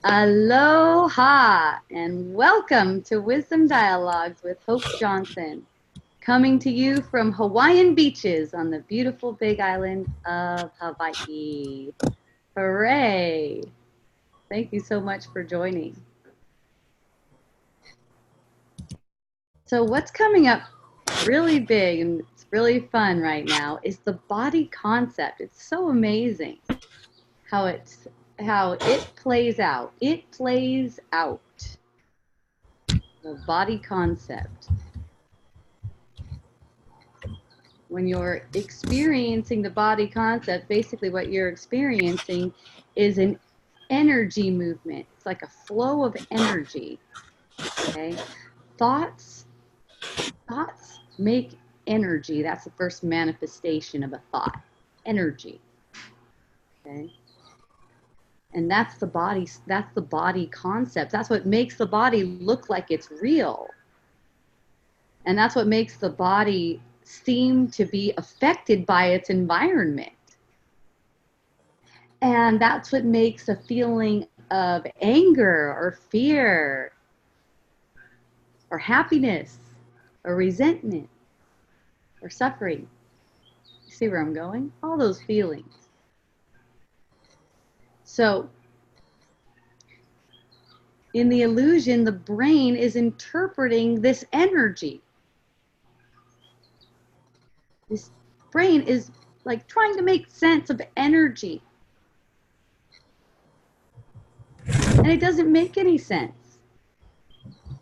Aloha and welcome to Wisdom Dialogues with Hope Johnson, coming to you from Hawaiian beaches on the beautiful big island of Hawaii. Hooray! Thank you so much for joining. So what's coming up really big and it's really fun right now is the body concept. It's so amazing how it plays out. It plays out. The body concept. When you're experiencing the body concept, basically what you're experiencing is an energy movement. It's like a flow of energy. Okay? Thoughts make energy. That's the first manifestation of a thought. Energy. Okay? And that's the body concept. That's what makes the body look like it's real. And that's what makes the body seem to be affected by its environment. And that's what makes a feeling of anger or fear or happiness or resentment or suffering. You see where I'm going? All those feelings. So in the illusion, the brain is interpreting this energy. This brain is like trying to make sense of energy. And it doesn't make any sense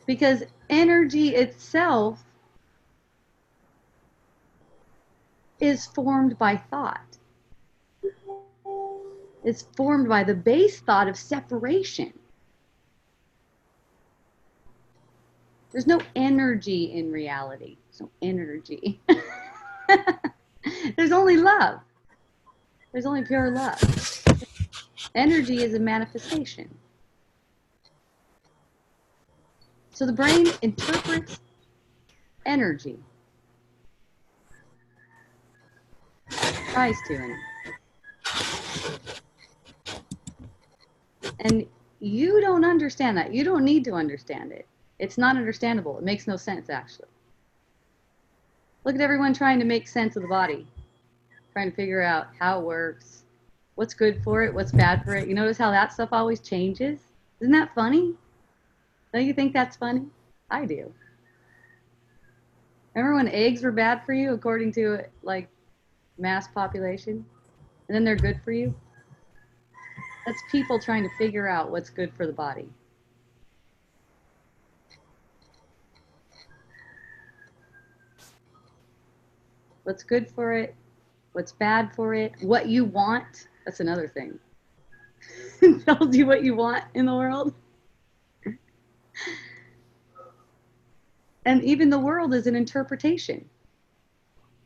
because energy itself is formed by thought. It's formed by the base thought of separation. There's no energy in reality. There's no energy. There's only love. There's only pure love. Energy is a manifestation. So the brain interprets energy. Tries to anyway. And you don't understand that. You don't need to understand it. It's not understandable. It makes no sense, actually. Look at everyone trying to make sense of the body, trying to figure out how it works, what's good for it, what's bad for it. You notice how that stuff always changes? Isn't that funny? Don't you think that's funny? I do. Remember when eggs were bad for you according to like mass population? And then they're good for you? That's people trying to figure out what's good for the body. What's good for it, what's bad for it, what you want. That's another thing. It tells you what you want in the world. And even the world is an interpretation.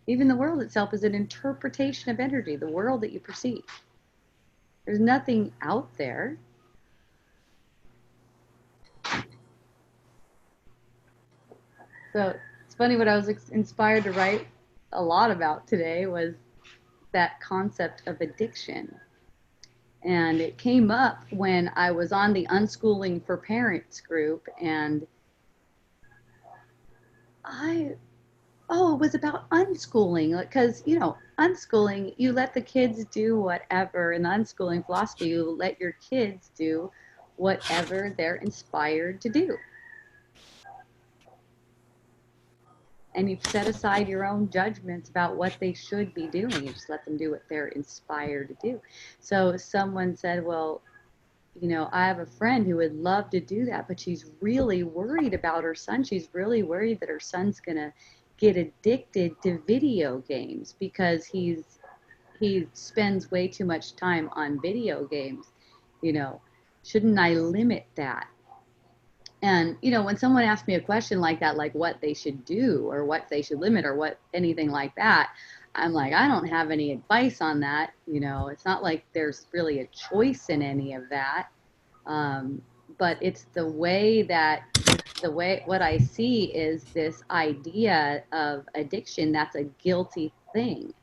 Even the world itself is an interpretation of energy, the world that you perceive. There's nothing out there. So it's funny, what I was inspired to write a lot about today was that concept of addiction. And it came up when I was on the Unschooling for Parents group, and it was about unschooling, because, unschooling, you let the kids do whatever. In the unschooling philosophy, you let your kids do whatever they're inspired to do. And you set aside your own judgments about what they should be doing. You just let them do what they're inspired to do. So someone said, well, I have a friend who would love to do that, but she's really worried about her son. She's really worried that her son's going to get addicted to video games because he spends way too much time on video games. Shouldn't I limit that? And, when someone asks me a question like that, like what they should do or what they should limit or what anything like that, I'm like, I don't have any advice on that. It's not like there's really a choice in any of that. But it's what I see is this idea of addiction that's a guilty thing.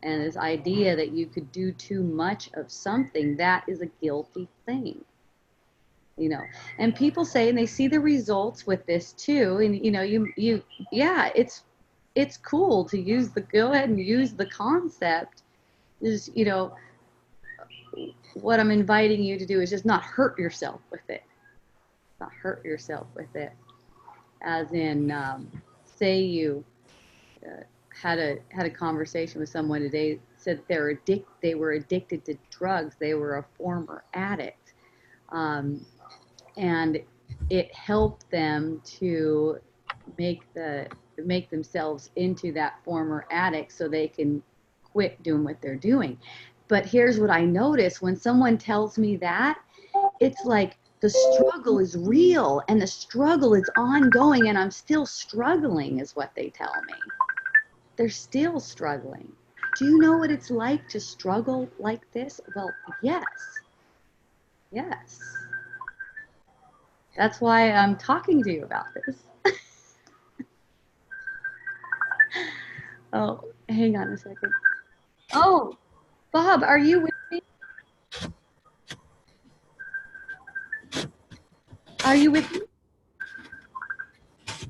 And this idea that you could do too much of something, that is a guilty thing. You know, and people say, and they see the results with this too, and you know, yeah, it's cool to use go ahead and use the concept. Is, you know, what I'm inviting you to do is just not hurt yourself with it. Not hurt yourself with it. As in, say you had a conversation with someone today, said they were addicted to drugs. They were a former addict, and it helped them to make themselves into that former addict so they can quit doing what they're doing. But here's what I notice: when someone tells me that, it's like the struggle is real and the struggle is ongoing, and I'm still struggling, is what they tell me. They're still struggling. Do you know what it's like to struggle like this? Well, yes. Yes. That's why I'm talking to you about this. Oh, hang on a second. Oh, Bob, are you with me? Are you with me?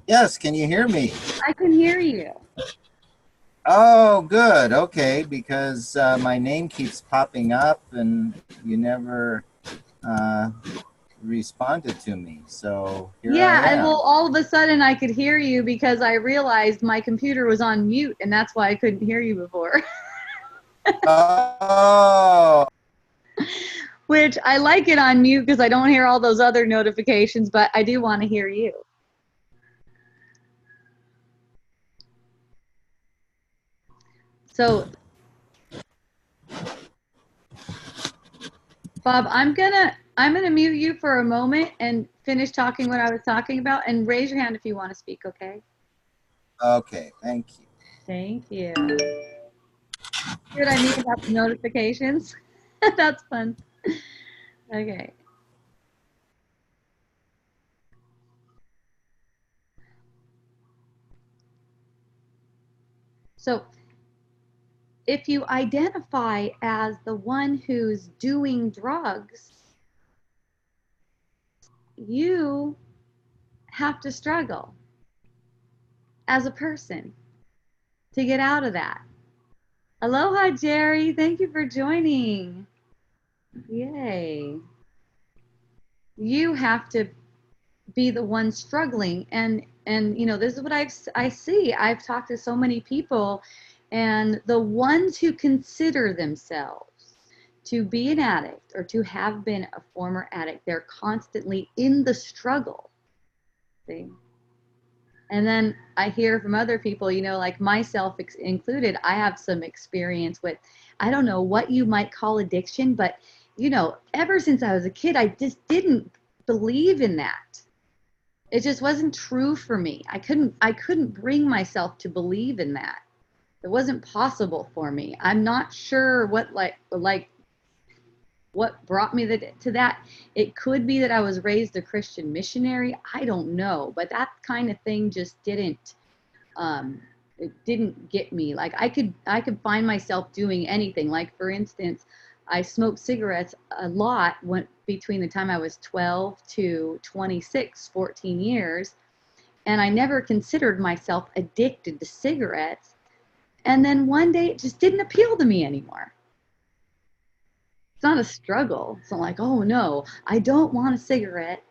Yes, can you hear me? I can hear you. Oh, good. Okay, because my name keeps popping up and you never uh, responded to me. So here I Yeah, well, am. all of a sudden I could hear you because I realized my computer was on mute, and that's why I couldn't hear you before. Oh, Which I like it on mute because I don't hear all those other notifications, but I do want to hear you. So, Bob, I'm gonna mute you for a moment and finish talking what I was talking about, and raise your hand if you want to speak, okay? okay. Thank you. Thank you. See what I mean about the notifications? That's fun. Okay. So, if you identify as the one who's doing drugs, you have to struggle as a person to get out of that. Aloha, Jerry. Thank you for joining. Yay. You have to be the one struggling, and you know, this is what I see. I've talked to so many people, and the ones who consider themselves to be an addict or to have been a former addict, they're constantly in the struggle. See? And then I hear from other people, you know, like myself included, I have some experience with, I don't know what you might call addiction, but, you know, ever since I was a kid, I just didn't believe in that. It just wasn't true for me. I couldn't bring myself to believe in that. It wasn't possible for me. I'm not sure what what brought me to that. It could be that I was raised a Christian missionary. I don't know, but that kind of thing just um, it didn't get me. Like I could find myself doing anything. Like for instance, I smoked cigarettes a lot between the time I was 12 to 26, 14 years, and I never considered myself addicted to cigarettes. And then one day it just didn't appeal to me anymore. It's not a struggle. It's not like, oh no, I don't want a cigarette.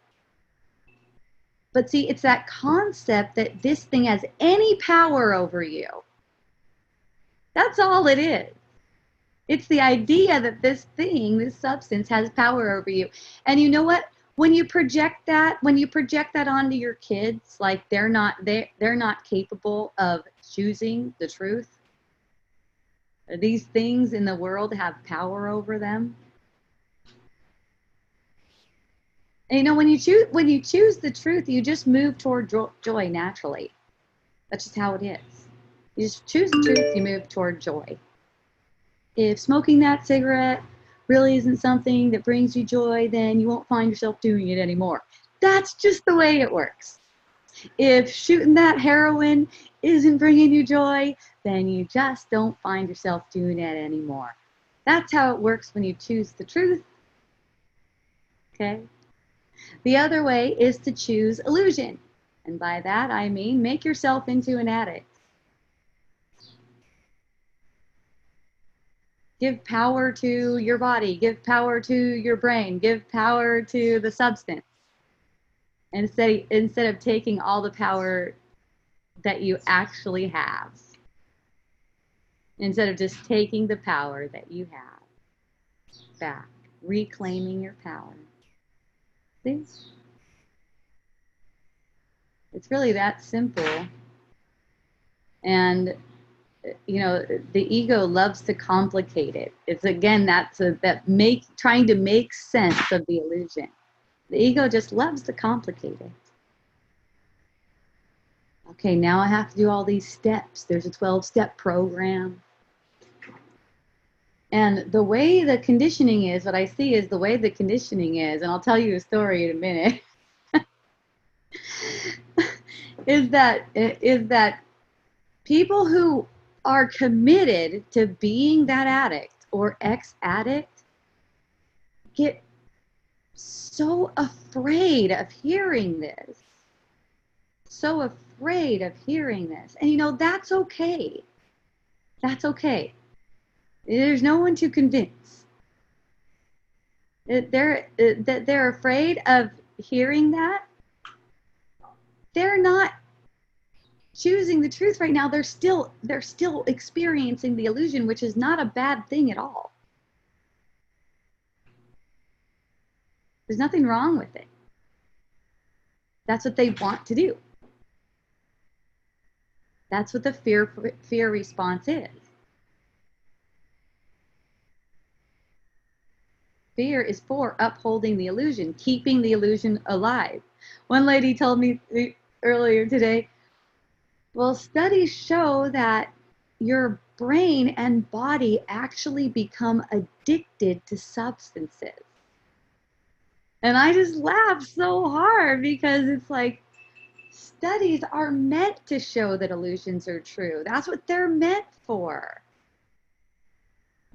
But see, it's that concept that this thing has any power over you. That's all it is. It's the idea that this thing, this substance, has power over you. And you know what? When you project that onto your kids, like they're not capable of choosing the truth. These things in the world have power over them. And you know, when you choose the truth, you just move toward joy naturally. That's just how it is. You just choose the truth, you move toward joy. If smoking that cigarette really isn't something that brings you joy, then you won't find yourself doing it anymore. That's just the way it works. If shooting that heroin isn't bringing you joy, then you just don't find yourself doing it anymore. That's how it works when you choose the truth. Okay? The other way is to choose illusion. And by that I mean make yourself into an addict. Give power to your body, give power to your brain, give power to the substance. Instead of taking all the power that you actually have. Instead of just taking the power that you have back, reclaiming your power. See? It's really that simple. And you know, the ego loves to complicate it. It's again trying to make sense of the illusion. The ego just loves to complicate it. Okay, now I have to do all these steps. There's a 12-step program. And the way the conditioning is, what I see is the way the conditioning is, and I'll tell you a story in a minute, is that people who are committed to being that addict or ex-addict get so afraid of hearing this. So afraid of hearing this. And you know, that's okay. That's okay. There's no one to convince. They're afraid of hearing that. They're not choosing the truth right now. They're still experiencing the illusion, which is not a bad thing at all. There's nothing wrong with it. That's what they want to do. That's what the fear response is. Fear is for upholding the illusion, keeping the illusion alive. One lady told me earlier today, well, studies show that your brain and body actually become addicted to substances. And I just laughed so hard because it's like, studies are meant to show that illusions are true. That's what they're meant for.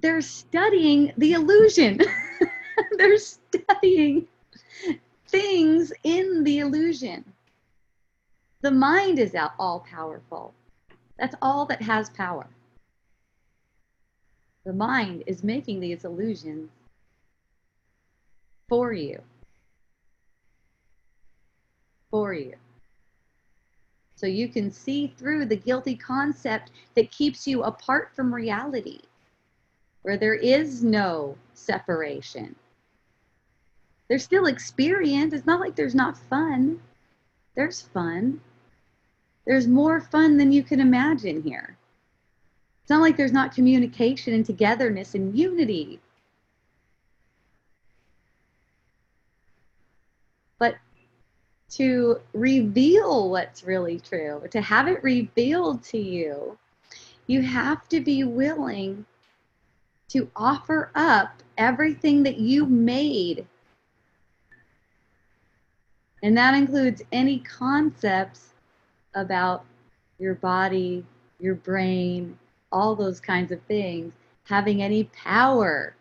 They're studying the illusion. They're studying things in the illusion. The mind is all powerful. That's all that has power. The mind is making these illusions for you. For you. So you can see through the guilty concept that keeps you apart from reality, where there is no separation. There's still experience. It's not like there's not fun. There's fun. There's more fun than you can imagine here. It's not like there's not communication and togetherness and unity. But to reveal what's really true, to have it revealed to you, you have to be willing to offer up everything that you made. And that includes any concepts about your body, your brain, all those kinds of things, having any power.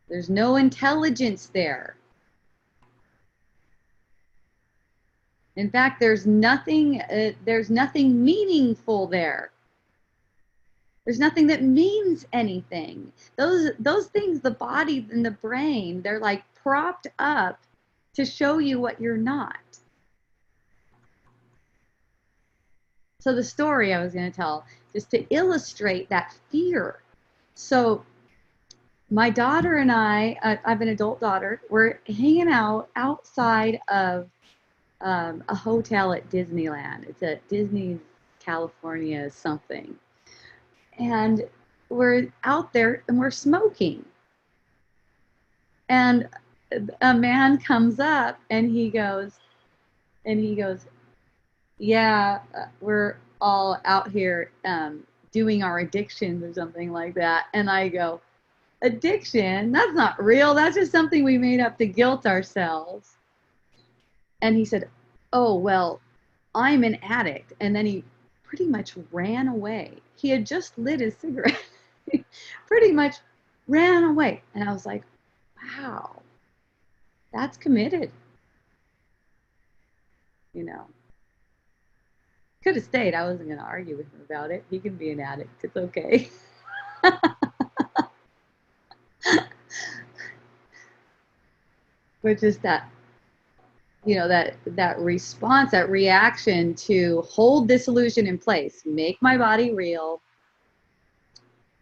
There's no intelligence there. In fact, there's nothing meaningful there. There's nothing that means anything. Those things, the body and the brain, they're like propped up to show you what you're not. So the story I was going to tell, just to illustrate that fear. So my daughter and I have an adult daughter, we're hanging out outside of a hotel at Disneyland. It's at Disney California something. And we're out there and we're smoking. And a man comes up and he goes, yeah, we're all out here doing our addictions or something like that. And I go, addiction? That's not real. That's just something we made up to guilt ourselves. And he said, oh, well, I'm an addict. And then he pretty much ran away. He had just lit his cigarette. Pretty much ran away. And I was like, wow, that's committed. You know, could have stayed. I wasn't going to argue with him about it. He can be an addict. It's okay. But just that, you know, that response, that reaction to hold this illusion in place, make my body real,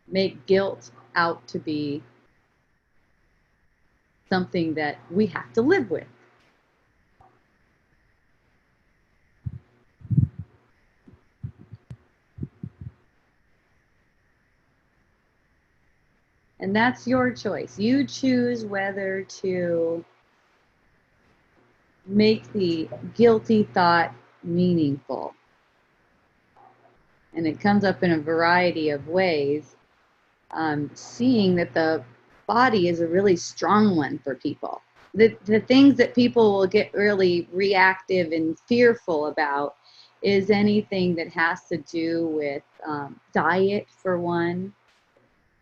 make guilt out to be something that we have to live with. And that's your choice. You choose whether to make the guilty thought meaningful. And it comes up in a variety of ways. Seeing that the body is a really strong one for people. The things that people will get really reactive and fearful about is anything that has to do with diet, for one.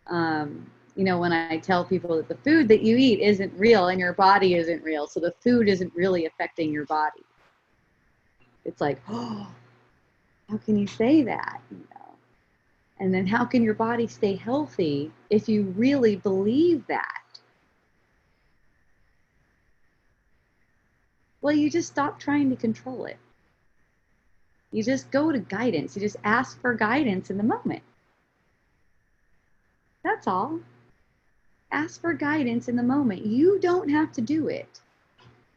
You know, when I tell people that the food that you eat isn't real and your body isn't real, so the food isn't really affecting your body. It's like, oh, how can you say that? You know? And then how can your body stay healthy if you really believe that? Well, you just stop trying to control it. You just go to guidance. You just ask for guidance in the moment. That's all. Ask for guidance in the moment. You don't have to do it.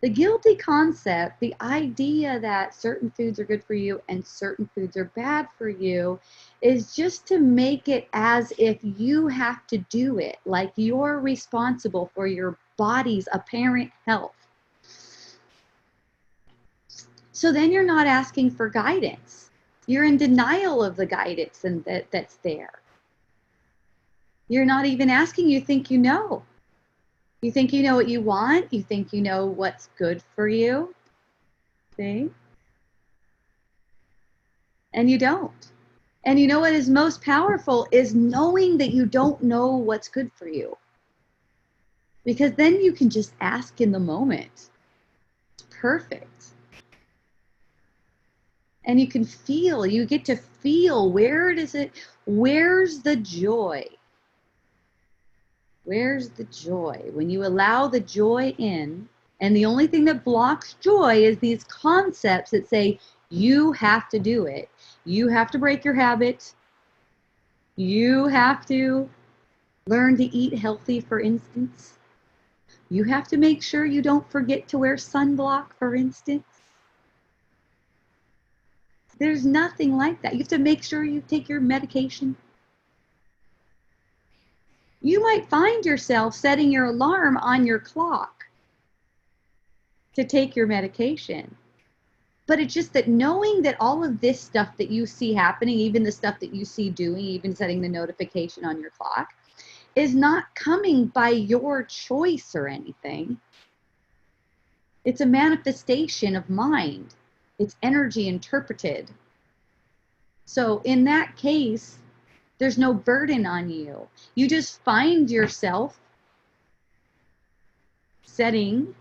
The guilty concept, the idea that certain foods are good for you and certain foods are bad for you, is just to make it as if you have to do it, like you're responsible for your body's apparent health. So then you're not asking for guidance. You're in denial of the guidance and that's there. You're not even asking, you think you know. You think you know what you want. You think you know what's good for you. See? And you don't. And you know what is most powerful is knowing that you don't know what's good for you. Because then you can just ask in the moment. It's perfect. And you can feel, you get to feel, where's the joy? Where's the joy? When you allow the joy in, and the only thing that blocks joy is these concepts that say you have to do it. You have to break your habit. You have to learn to eat healthy, for instance. You have to make sure you don't forget to wear sunblock, for instance. There's nothing like that. You have to make sure you take your medication. You might find yourself setting your alarm on your clock to take your medication. But it's just that knowing that all of this stuff that you see happening, even the stuff that you see doing, even setting the notification on your clock, is not coming by your choice or anything. It's a manifestation of mind. It's energy interpreted. So in that case, there's no burden on you. You just find yourself setting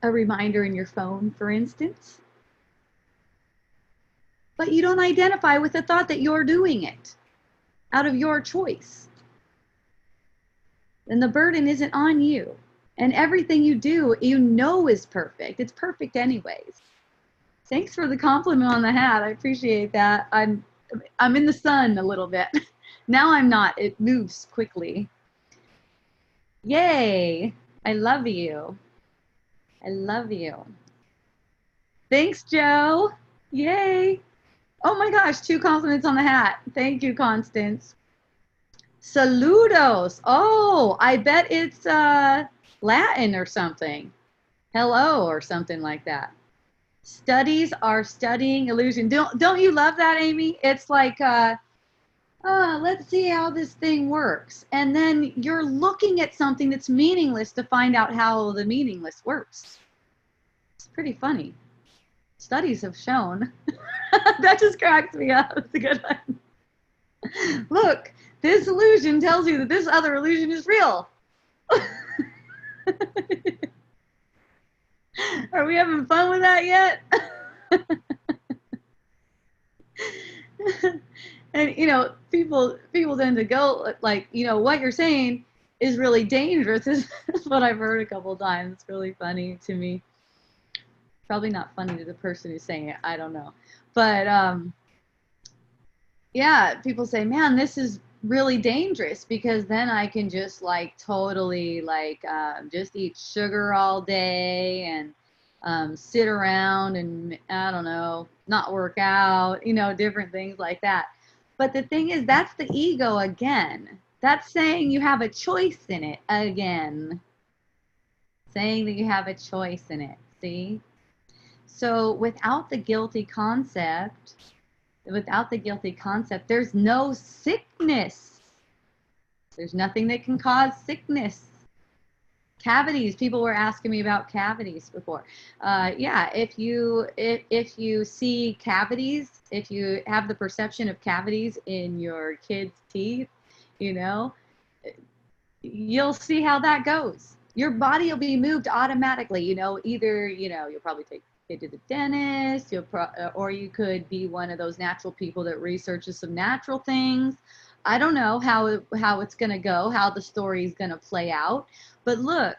a reminder in your phone, for instance, but you don't identify with the thought that you're doing it out of your choice. Then the burden isn't on you. And everything you do, you know is perfect. It's perfect anyways. Thanks for the compliment on the hat. I appreciate that. I'm in the sun a little bit. Now I'm not. It moves quickly. Yay. I love you. I love you. Thanks, Joe. Yay. Oh my gosh, 2 compliments on the hat. Thank you, Constance. Saludos. Oh, I bet it's Latin or something. Hello or something like that. Studies are studying illusion. Don't you love that, Amy? It's like, let's see how this thing works. And then you're looking at something that's meaningless to find out how the meaningless works. It's pretty funny. Studies have shown. That just cracks me up. It's a good one. Look, this illusion tells you that this other illusion is real. Are we having fun with that yet? And people tend to go like, what you're saying is really dangerous. Is what I've heard a couple of times. It's really funny to me. Probably not funny to the person who's saying it. I don't know. But yeah, people say, man, this is really dangerous, because then I can just like totally like just eat sugar all day and sit around and, I don't know, not work out, different things like that. But the thing is, that's the ego again. That's saying you have a choice in it again. Saying that you have a choice in it. See? So without the guilty concept, there's no sickness. There's nothing that can cause sickness. Cavities. People were asking me about cavities before. Yeah, if you see cavities, if you have the perception of cavities in your kid's teeth, you'll see how that goes. Your body will be moved automatically. Either you'll probably take to the dentist, or you could be one of those natural people that researches some natural things. I don't know how it's going to go, how the story is going to play out. But look,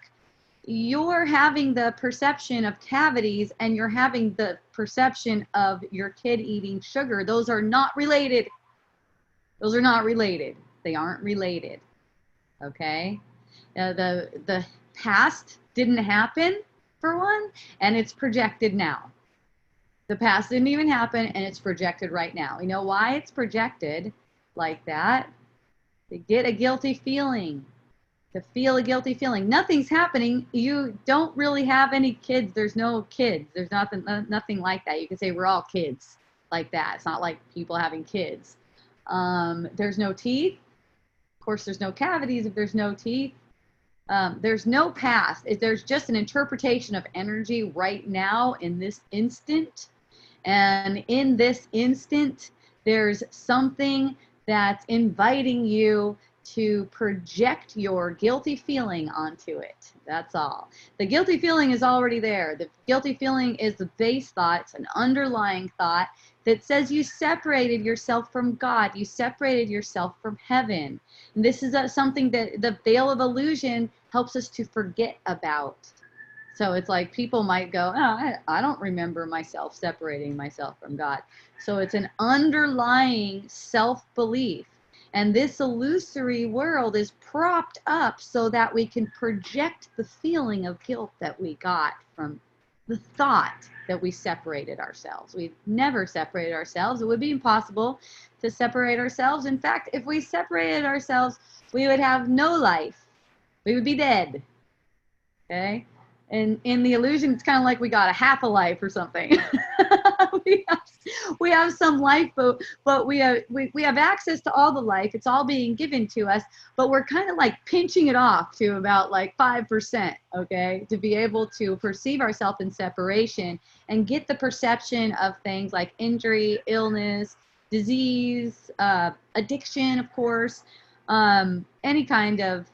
you're having the perception of cavities and you're having the perception of your kid eating sugar. Those are not related. Those are not related. They aren't related. Okay? The past didn't happen, for one, and it's projected now. The past didn't even happen, and it's projected right now. You know why it's projected like that? To get a guilty feeling. To feel a guilty feeling. Nothing's happening. You don't really have any kids. There's no kids. There's nothing like that. You can say we're all kids like that. It's not like people having kids. There's no teeth. Of course, there's no cavities if there's no teeth. There's no past. There's just an interpretation of energy right now in this instant. And in this instant, there's something that's inviting you to project your guilty feeling onto it. That's all. The guilty feeling is already there. The guilty feeling is the base thought. It's an underlying thought that says you separated yourself from God. You separated yourself from heaven. And this is something that the veil of illusion helps us to forget about. So it's like people might go, oh, I don't remember myself separating myself from God. So it's an underlying self-belief. And this illusory world is propped up so that we can project the feeling of guilt that we got from the thought that we separated ourselves. We've never separated ourselves. It would be impossible to separate ourselves. In fact, if we separated ourselves, we would have no life. We would be dead. Okay? And in the illusion, it's kind of like we got a half a life or something. we have some life, but we have access to all the life. It's all being given to us, but we're kind of like pinching it off to about like 5%, okay, to be able to perceive ourselves in separation and get the perception of things like injury, illness, disease, addiction, of course, any kind of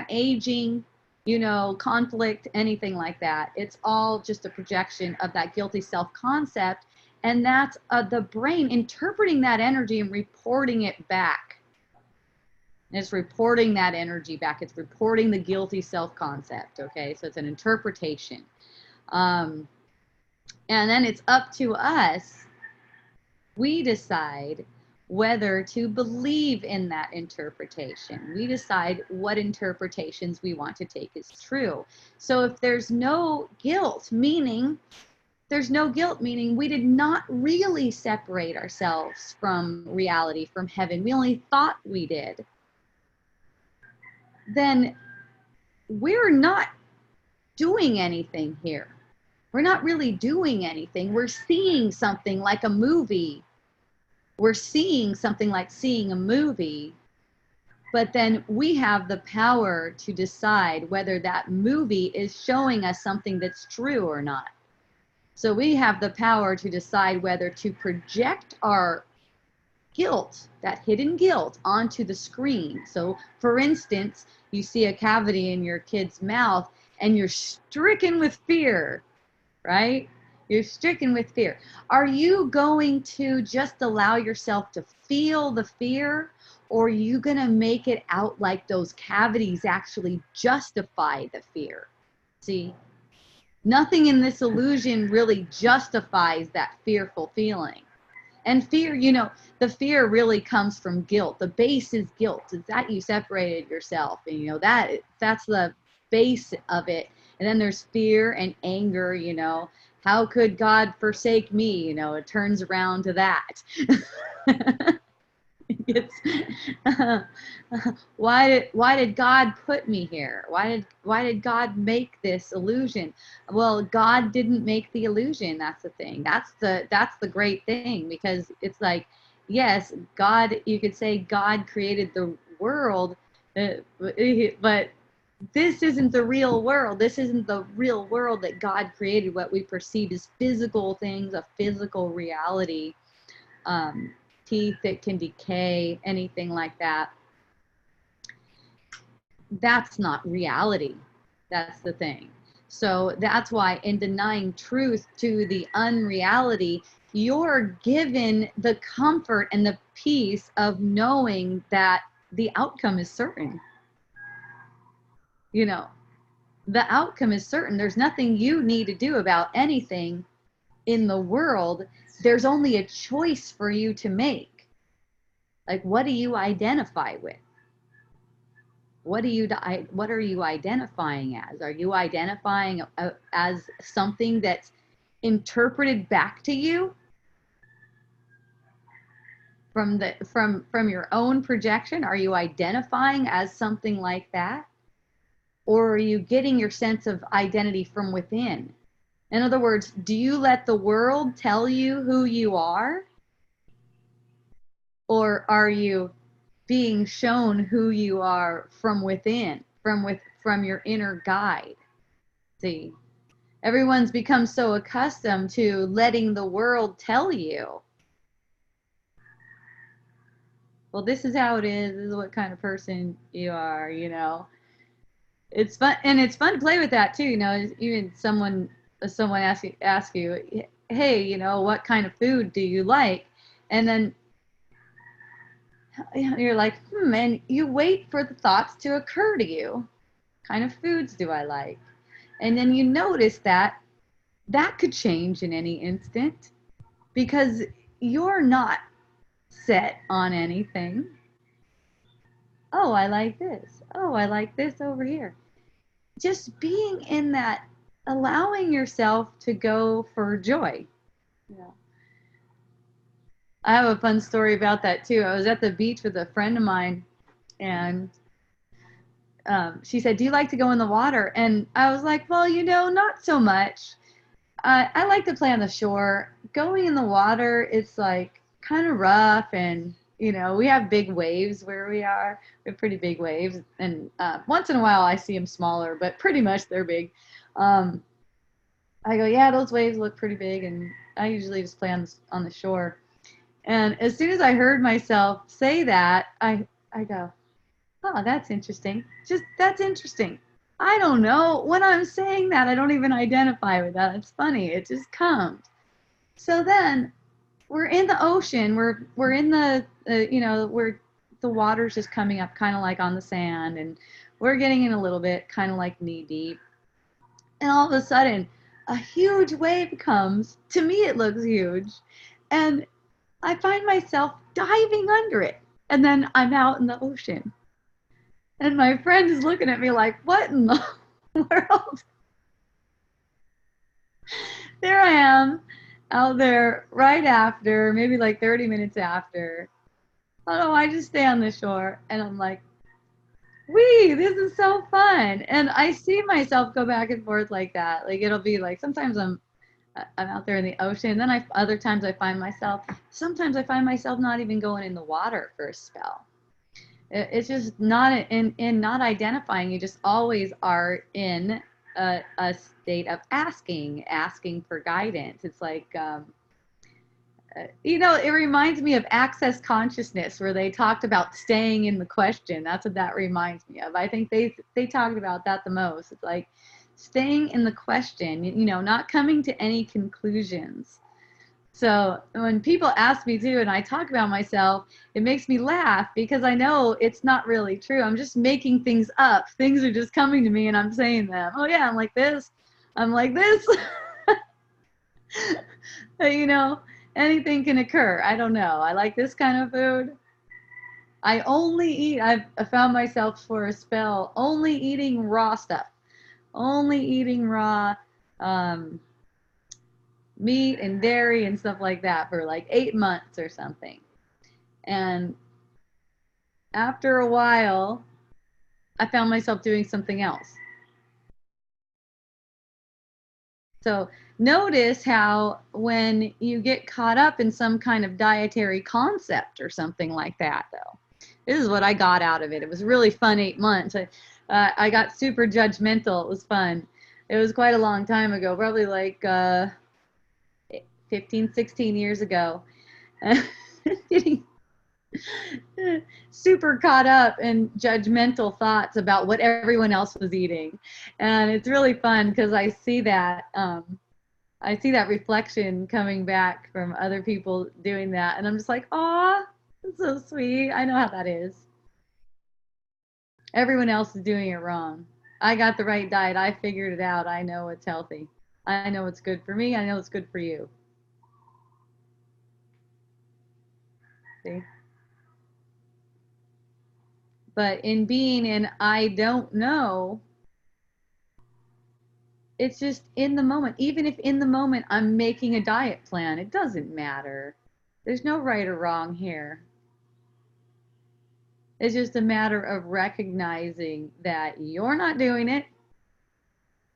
aging, conflict, anything like that. It's all just a projection of that guilty self-concept, and that's the brain interpreting that energy and reporting it back. And it's reporting that energy back. It's reporting the guilty self-concept, okay? So it's an interpretation. And then it's up to us. We decide whether to believe in that interpretation. We decide what interpretations we want to take as true. So if there's no guilt, meaning we did not really separate ourselves from reality, from heaven. We only thought we did. Then we're not doing anything here. We're not really doing anything. We're seeing something like a movie. We're seeing something like seeing a movie, but then we have the power to decide whether that movie is showing us something that's true or not. So we have the power to decide whether to project our guilt, that hidden guilt, onto the screen. So for instance, you see a cavity in your kid's mouth and you're stricken with fear, right? You're stricken with fear. Are you going to just allow yourself to feel the fear, or are you going to make it out like those cavities actually justify the fear? See, nothing in this illusion really justifies that fearful feeling. And fear, you know, the fear really comes from guilt. The base is guilt. It's that you separated yourself, and you know that's the base of it. And then there's fear and anger, you know. How could God forsake me? You know, it turns around to that. It's, why did God put me here? Why did God make this illusion? Well, God didn't make the illusion. That's the thing. That's the great thing, because it's like, yes, God. You could say God created the world, but this isn't the real world. This isn't the real world that God created. What we perceive as physical things, a physical reality. Teeth that can decay, anything like that. That's not reality. That's the thing. So that's why in denying truth to the unreality, you're given the comfort and the peace of knowing that the outcome is certain. You know, the outcome is certain. There's nothing you need to do about anything in the world. There's only a choice for you to make. Like, what do you identify with? What are you identifying as? Are you identifying as something that's interpreted back to you from your own projection? Are you identifying as something like that? Or are you getting your sense of identity from within? In other words, do you let the world tell you who you are? Or are you being shown who you are from within, from your inner guide? See, everyone's become so accustomed to letting the world tell you, well, this is how it is. This is what kind of person you are. You know, it's fun, and it's fun to play with that too. You know, even someone ask you, hey, you know, what kind of food do you like? And then you're like, and you wait for the thoughts to occur to you. What kind of foods do I like? And then you notice that could change in any instant, because you're not set on anything. Oh, I like this. Oh, I like this over here. Just being in that, allowing yourself to go for joy. Yeah. I have a fun story about that too. I was at the beach with a friend of mine, and she said, do you like to go in the water? And I was like, well, you know, not so much. I like to play on the shore. Going in the water, it's like kind of rough, and you know, we have big waves where we are. We have pretty big waves, and once in a while I see them smaller, but pretty much they're big. I go, yeah, those waves look pretty big, and I usually just play on the shore. And as soon as I heard myself say that, I go, oh, that's interesting. That's interesting. I don't know. When I'm saying that, I don't even identify with that. It's funny. It just comes. So then we're in the ocean. We're in the, you know, where the water's just coming up kind of like on the sand. And we're getting in a little bit, kind of like knee deep. And all of a sudden, a huge wave comes. To me, it looks huge. And I find myself diving under it. And then I'm out in the ocean. And my friend is looking at me like, what in the world? There I am out there right after, maybe like 30 minutes after. Oh no, I just stay on the shore. And I'm like, wee, this is so fun. And I see myself go back and forth like that. Like, it'll be like, sometimes I'm out there in the ocean. And then other times sometimes I find myself not even going in the water for a spell. It's just not not identifying. You just always are in a state of asking for guidance. It's like, you know, it reminds me of Access Consciousness, where they talked about staying in the question. That's what that reminds me of. I think they talked about that the most. It's like staying in the question, you know, not coming to any conclusions. So when people ask me to, and I talk about myself, it makes me laugh because I know it's not really true. I'm just making things up. Things are just coming to me and I'm saying them. Oh yeah, I'm like this. I'm like this. You know, anything can occur. I don't know. I like this kind of food. I only eat, I found myself for a spell only eating raw stuff. Only eating raw meat and dairy and stuff like that for like 8 months or something. And after a while, I found myself doing something else. So notice how when you get caught up in some kind of dietary concept or something like that, though, this is what I got out of it. It was really fun 8 months. I got super judgmental. It was fun. It was quite a long time ago, probably like 15, 16 years ago. Getting super caught up in judgmental thoughts about what everyone else was eating. And it's really fun because I see that reflection coming back from other people doing that. And I'm just like, aw, that's so sweet. I know how that is. Everyone else is doing it wrong. I got the right diet. I figured it out. I know it's healthy. I know it's good for me. I know it's good for you. See? But in being in I don't know, it's just in the moment. Even if in the moment I'm making a diet plan, it doesn't matter. There's no right or wrong here. It's just a matter of recognizing that you're not doing it.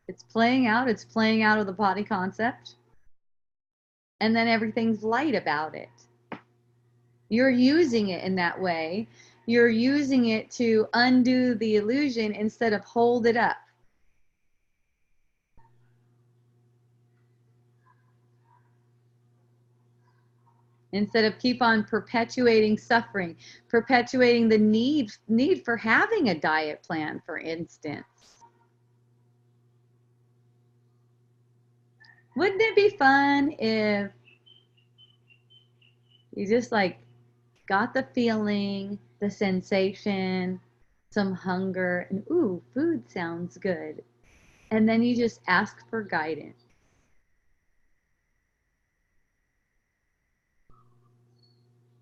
It's playing out. It's playing out of the body concept. And then everything's light about it. You're using it in that way. You're using it to undo the illusion instead of hold it up. Instead of keep on perpetuating suffering, perpetuating the need for having a diet plan, for instance. Wouldn't it be fun if you just like got the feeling, the sensation, some hunger, and ooh, food sounds good. And then you just ask for guidance.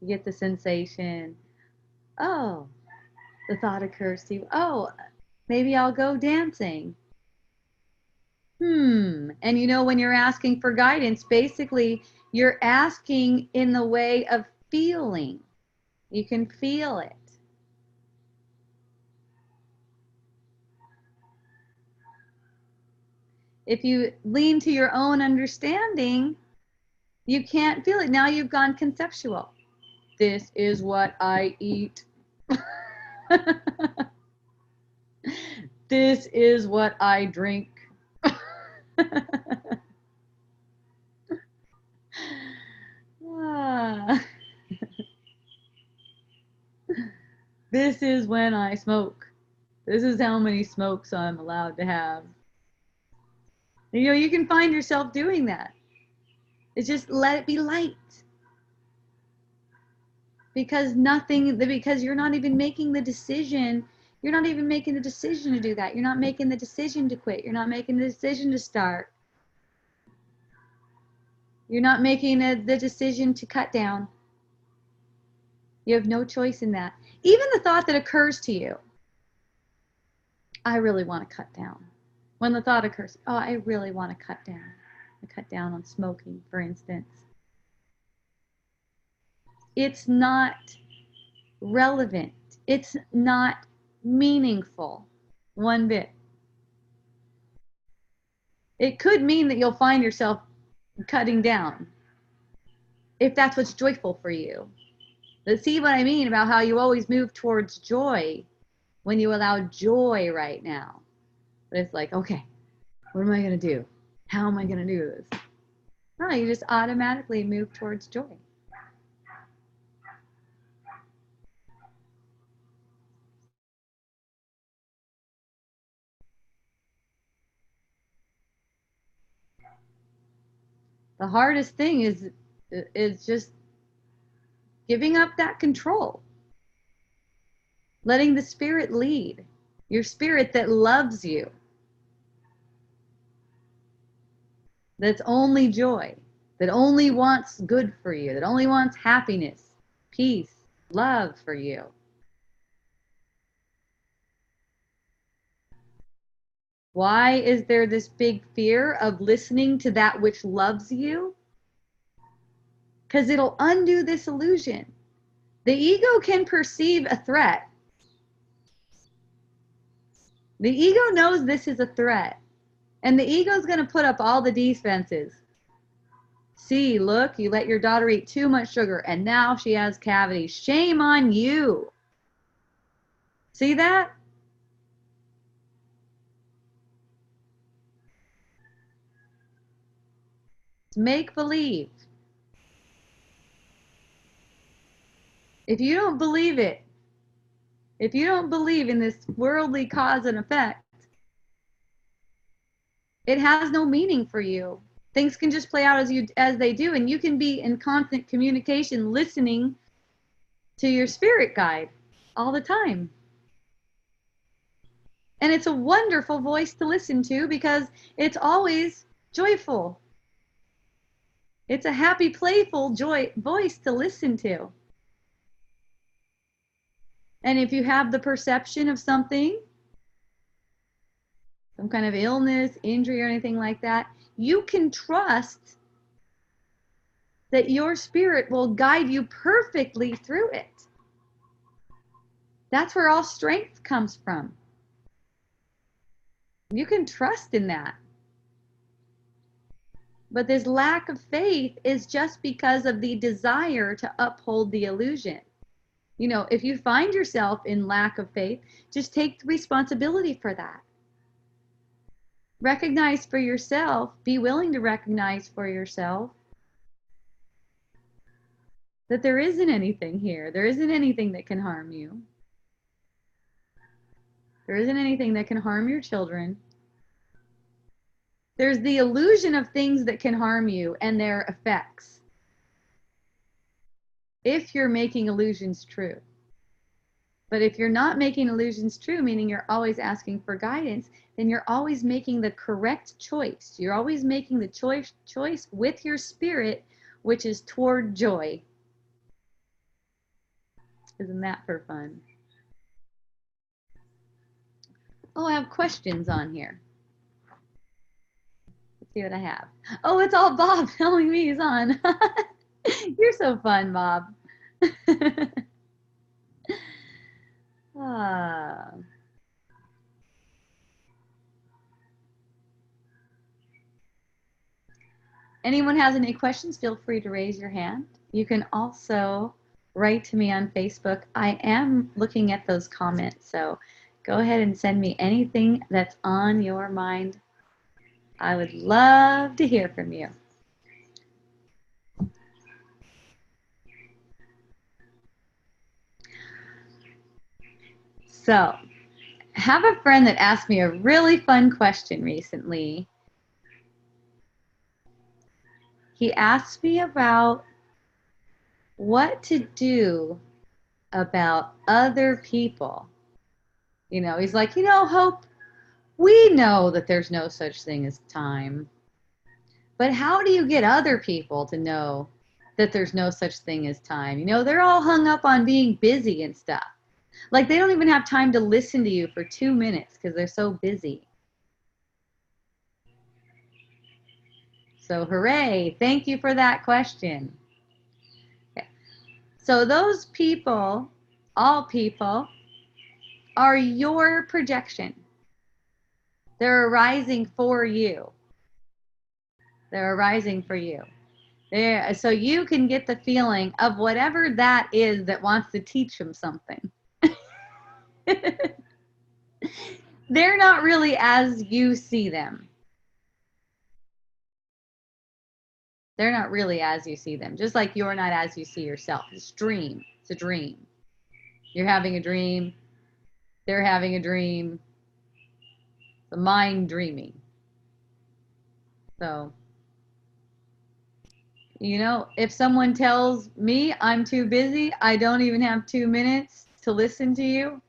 You get the sensation, oh, the thought occurs to you, oh, maybe I'll go dancing. And you know, when you're asking for guidance, basically you're asking in the way of feeling. You can feel it. If you lean to your own understanding, you can't feel it. Now you've gone conceptual. This is what I eat. This is what I drink. This is when I smoke. This is how many smokes I'm allowed to have. You know, you can find yourself doing that. It's just let it be light. Because you're not even making the decision. You're not even making the decision to do that. You're not making the decision to quit. You're not making the decision to start. You're not making the decision to cut down. You have no choice in that. Even the thought that occurs to you, I really want to cut down. When the thought occurs, oh, I really want to cut down. I cut down on smoking, for instance. It's not relevant. It's not meaningful one bit. It could mean that you'll find yourself cutting down if that's what's joyful for you. But see what I mean about how you always move towards joy when you allow joy right now. But it's like, okay, What am I going to do? How am I going to do this? No, you just automatically move towards joy. The hardest thing is just giving up that control. Letting the spirit lead. Your spirit that loves you. That's only joy. That only wants good for you. That only wants happiness, peace, love for you. Why is there this big fear of listening to that which loves you? Because it'll undo this illusion. The ego can perceive a threat. The ego knows this is a threat. And the ego is going to put up all the defenses. See, look, you let your daughter eat too much sugar and now she has cavities. Shame on you. See that? It's make believe. If you don't believe it, if you don't believe in this worldly cause and effect, it has no meaning for you. Things can just play out as they do, and you can be in constant communication, listening to your spirit guide all the time. And it's a wonderful voice to listen to because it's always joyful. It's a happy, playful voice to listen to. And if you have the perception of something, some kind of illness, injury, or anything like that, you can trust that your spirit will guide you perfectly through it. That's where all strength comes from. You can trust in that. But this lack of faith is just because of the desire to uphold the illusion. You know, if you find yourself in lack of faith, just take responsibility for that. Recognize for yourself, be willing to recognize for yourself that there isn't anything here. There isn't anything that can harm you. There isn't anything that can harm your children. There's the illusion of things that can harm you and their effects. If you're making illusions true. But if you're not making illusions true, meaning you're always asking for guidance, then you're always making the correct choice. You're always making the choice with your spirit, which is toward joy. Isn't that for fun? Oh, I have questions on here. Let's see what I have. Oh, it's all Bob telling me he's on. You're so fun, Bob. Ah. Anyone has any questions, feel free to raise your hand. You can also write to me on Facebook. I am looking at those comments, so go ahead and send me anything that's on your mind. I would love to hear from you. So, I have a friend that asked me a really fun question recently. He asked me about what to do about other people. You know, he's like, you know, Hope, we know that there's no such thing as time. But how do you get other people to know that there's no such thing as time? You know, they're all hung up on being busy and stuff. Like they don't even have time to listen to you for 2 minutes because they're so busy. So hooray, thank you for that question. Okay. So those people, all people, are your projection. They're arising for you. They're arising for you. So you can get the feeling of whatever that is that wants to teach them something. They're not really as you see them. They're not really as you see them, just like you're not as you see yourself. It's a dream. It's a dream. You're having a dream. They're having a dream. The mind dreaming. So, you know, if someone tells me I'm too busy, I don't even have 2 minutes to listen to you,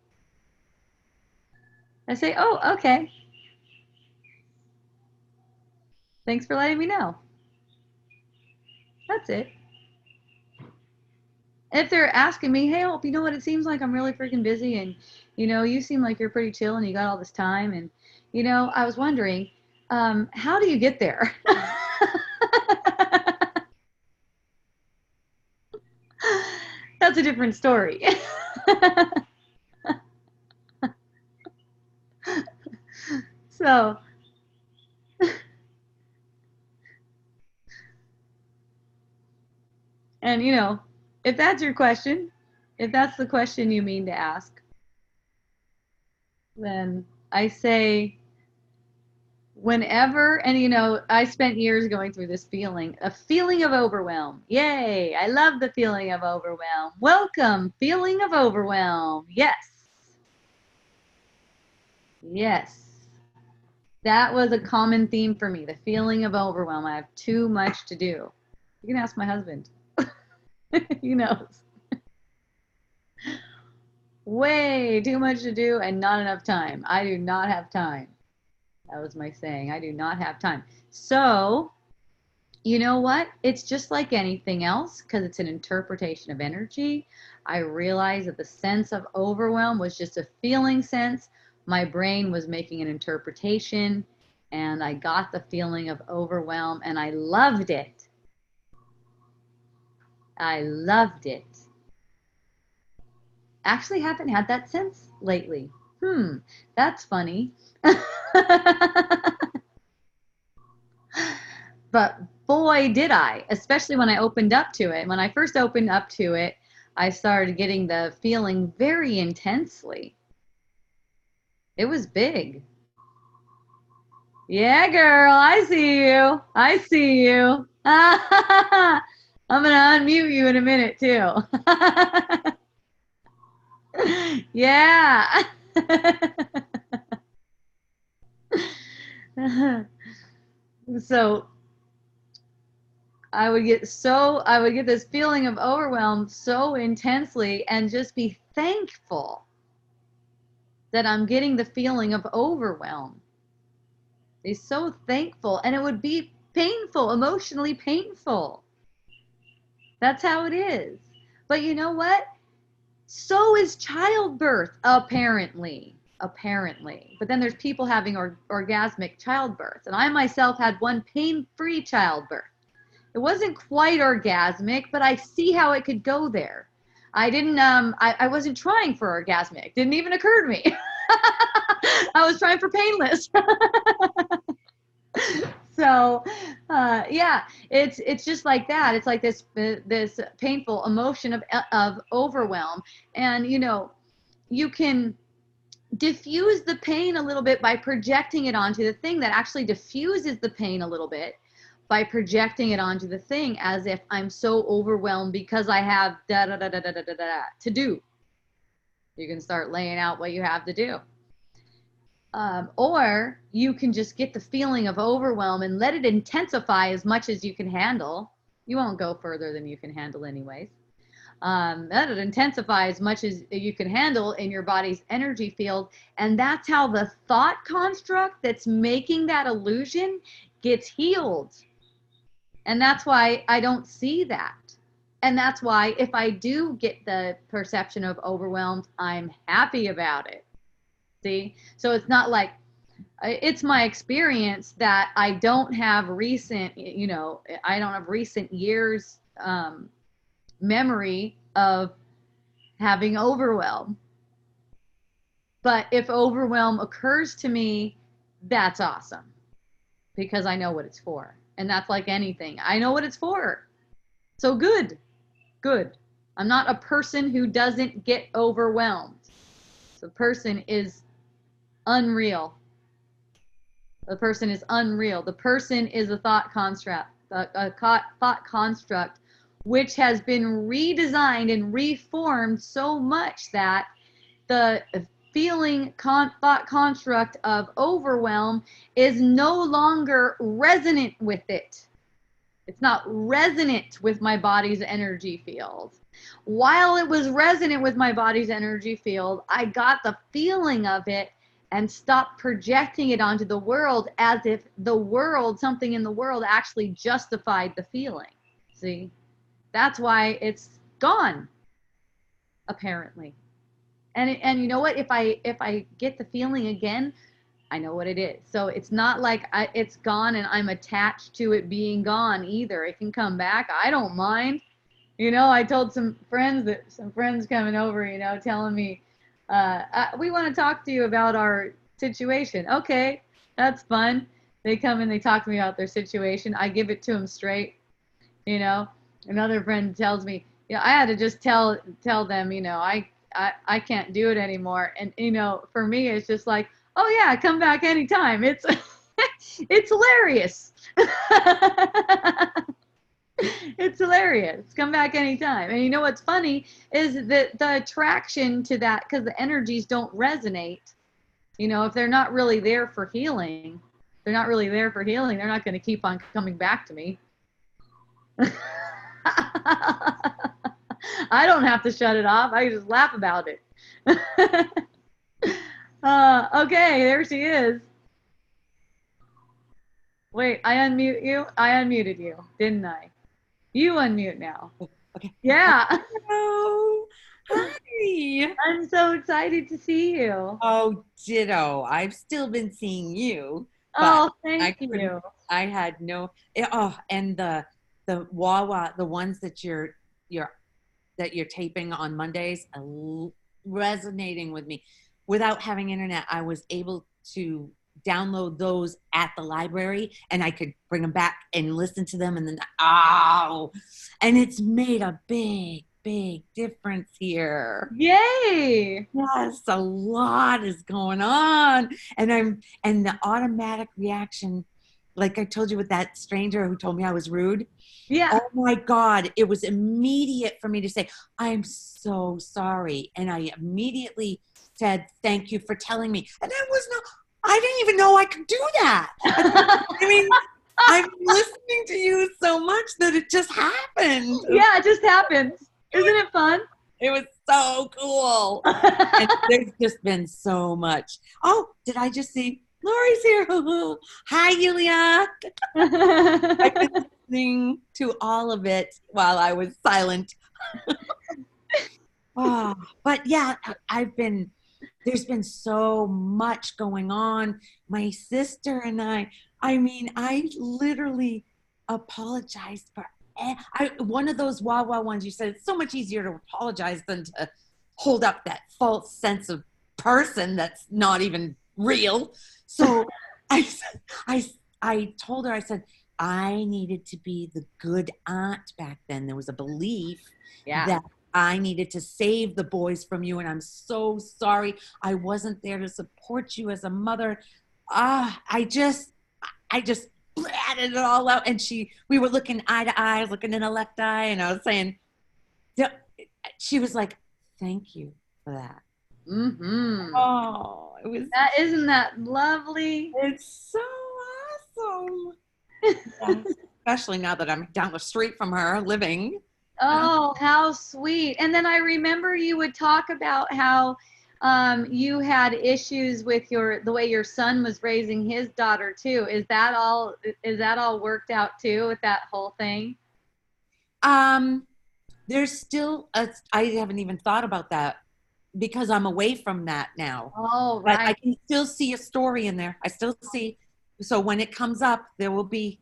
I say, oh, okay. Thanks for letting me know. That's it. If they're asking me, hey, Hope, you know what? It seems like I'm really freaking busy, and you know, you seem like you're pretty chill and you got all this time, and you know, I was wondering, how do you get there? That's a different story. So, and you know, if that's your question, if that's the question you mean to ask, then I say, whenever, and you know, I spent years going through this feeling, a feeling of overwhelm. Yay, I love the feeling of overwhelm. Welcome, feeling of overwhelm. Yes. Yes. That was a common theme for me, the feeling of overwhelm. I have too much to do. You can ask my husband. He knows. Way too much to do and not enough time. I do not have time. That was my saying. I do not have time. So, you know what? It's just like anything else because it's an interpretation of energy. I realized that the sense of overwhelm was just a feeling sense. My brain was making an interpretation, and I got the feeling of overwhelm, and I loved it. I loved it. Actually, haven't had that sense lately. That's funny. But boy, did I, especially when I opened up to it. When I first opened up to it, I started getting the feeling very intensely. It was big. Yeah, girl, I see you. I see you. I'm going to unmute you in a minute, too. Yeah. So I would get this feeling of overwhelm so intensely and just be thankful that I'm getting the feeling of overwhelm. Be so thankful, and it would be painful, emotionally painful. That's how it is. But you know what? So is childbirth, apparently. Apparently. But then there's people having orgasmic childbirth, and I myself had one pain-free childbirth. It wasn't quite orgasmic, but I see how it could go there. I wasn't trying for orgasmic. Didn't even occur to me. I was trying for painless. So, yeah, it's just like that. It's like this painful emotion of overwhelm, and you know, you can diffuse the pain a little bit by projecting it onto the thing that actually diffuses the pain a little bit by projecting it onto the thing as if I'm so overwhelmed because I have da da da da da da da da to do. You can start laying out what you have to do. Or you can just get the feeling of overwhelm and let it intensify as much as you can handle. You won't go further than you can handle anyways. Let it intensify as much as you can handle in your body's energy field. And that's how the thought construct that's making that illusion gets healed. And that's why I don't see that. And that's why if I do get the perception of overwhelmed, I'm happy about it. See? So it's not like, it's my experience that I don't have recent, you know, I don't have recent years memory of having overwhelm. But if overwhelm occurs to me, that's awesome because I know what it's for. And that's like anything. I know what it's for. So good. Good. I'm not a person who doesn't get overwhelmed. The person is unreal. The person is unreal. The person is a thought construct. thought construct, which has been redesigned and reformed so much that the thought construct of overwhelm is no longer resonant with it. It's not resonant with my body's energy field. While it was resonant with my body's energy field, I got the feeling of it and stopped projecting it onto the world as if the world, something in the world actually justified the feeling. See? That's why it's gone, apparently. And you know what? If I get the feeling again, I know what it is. So it's not like it's gone and I'm attached to it being gone either. It can come back. I don't mind. I told some friends coming over, telling me, we want to talk to you about our situation. Okay, that's fun. They come and they talk to me about their situation. I give it to them straight. Another friend tells me, I had to just tell them, I can't do it anymore. And, for me, it's just like, oh yeah, come back anytime. It's, it's hilarious. It's hilarious. Come back anytime. And you know what's funny is that the attraction to that, because the energies don't resonate, if they're not really there for healing, they're not going to keep on coming back to me. I don't have to shut it off. I can just laugh about it. Okay, there she is. Wait, I unmute you? I unmuted you, didn't I? You unmute now. Okay. Yeah. Hello. Hi. I'm so excited to see you. Oh, ditto. I've still been seeing you. Oh, thank you. I had no. Oh, and the Wawa, the ones that you're taping on Mondays, resonating with me. Without having internet, I was able to download those at the library, and I could bring them back and listen to them, and then and it's made a big difference here. Yay! Yes, a lot is going on, and the automatic reaction, like I told you with that stranger who told me I was rude. Yeah. Oh my God, it was immediate for me to say, I'm so sorry. And I immediately said, thank you for telling me. And I didn't even know I could do that. I mean, I'm listening to you so much that it just happened. Yeah, it just happens. Isn't it fun? It was so cool. And there's just been so much. Oh, did I just see Lori's here? Hi, Yulia. I've been listening to all of it while I was silent. But yeah, there's been so much going on. My sister and I mean, I literally apologized for one of those Wawa ones. You said it's so much easier to apologize than to hold up that false sense of person that's not even real. So I told her, I said, I needed to be the good aunt back then. There was a belief that I needed to save the boys from you, and I'm so sorry I wasn't there to support you as a mother. I just blatted it all out, and we were looking eye to eye, looking in the left eye, and I was saying, she was like, thank you for that. Mm-hmm. Oh, it was. Isn't that lovely? It's so awesome. Yeah, especially now that I'm down the street from her living. Oh, how sweet. And then I remember you would talk about how you had issues with the way your son was raising his daughter too. Is that all worked out too with that whole thing? There's still I haven't even thought about that because I'm away from that now. Oh, right. But I can still see a story in there. I still see. So when it comes up, it will be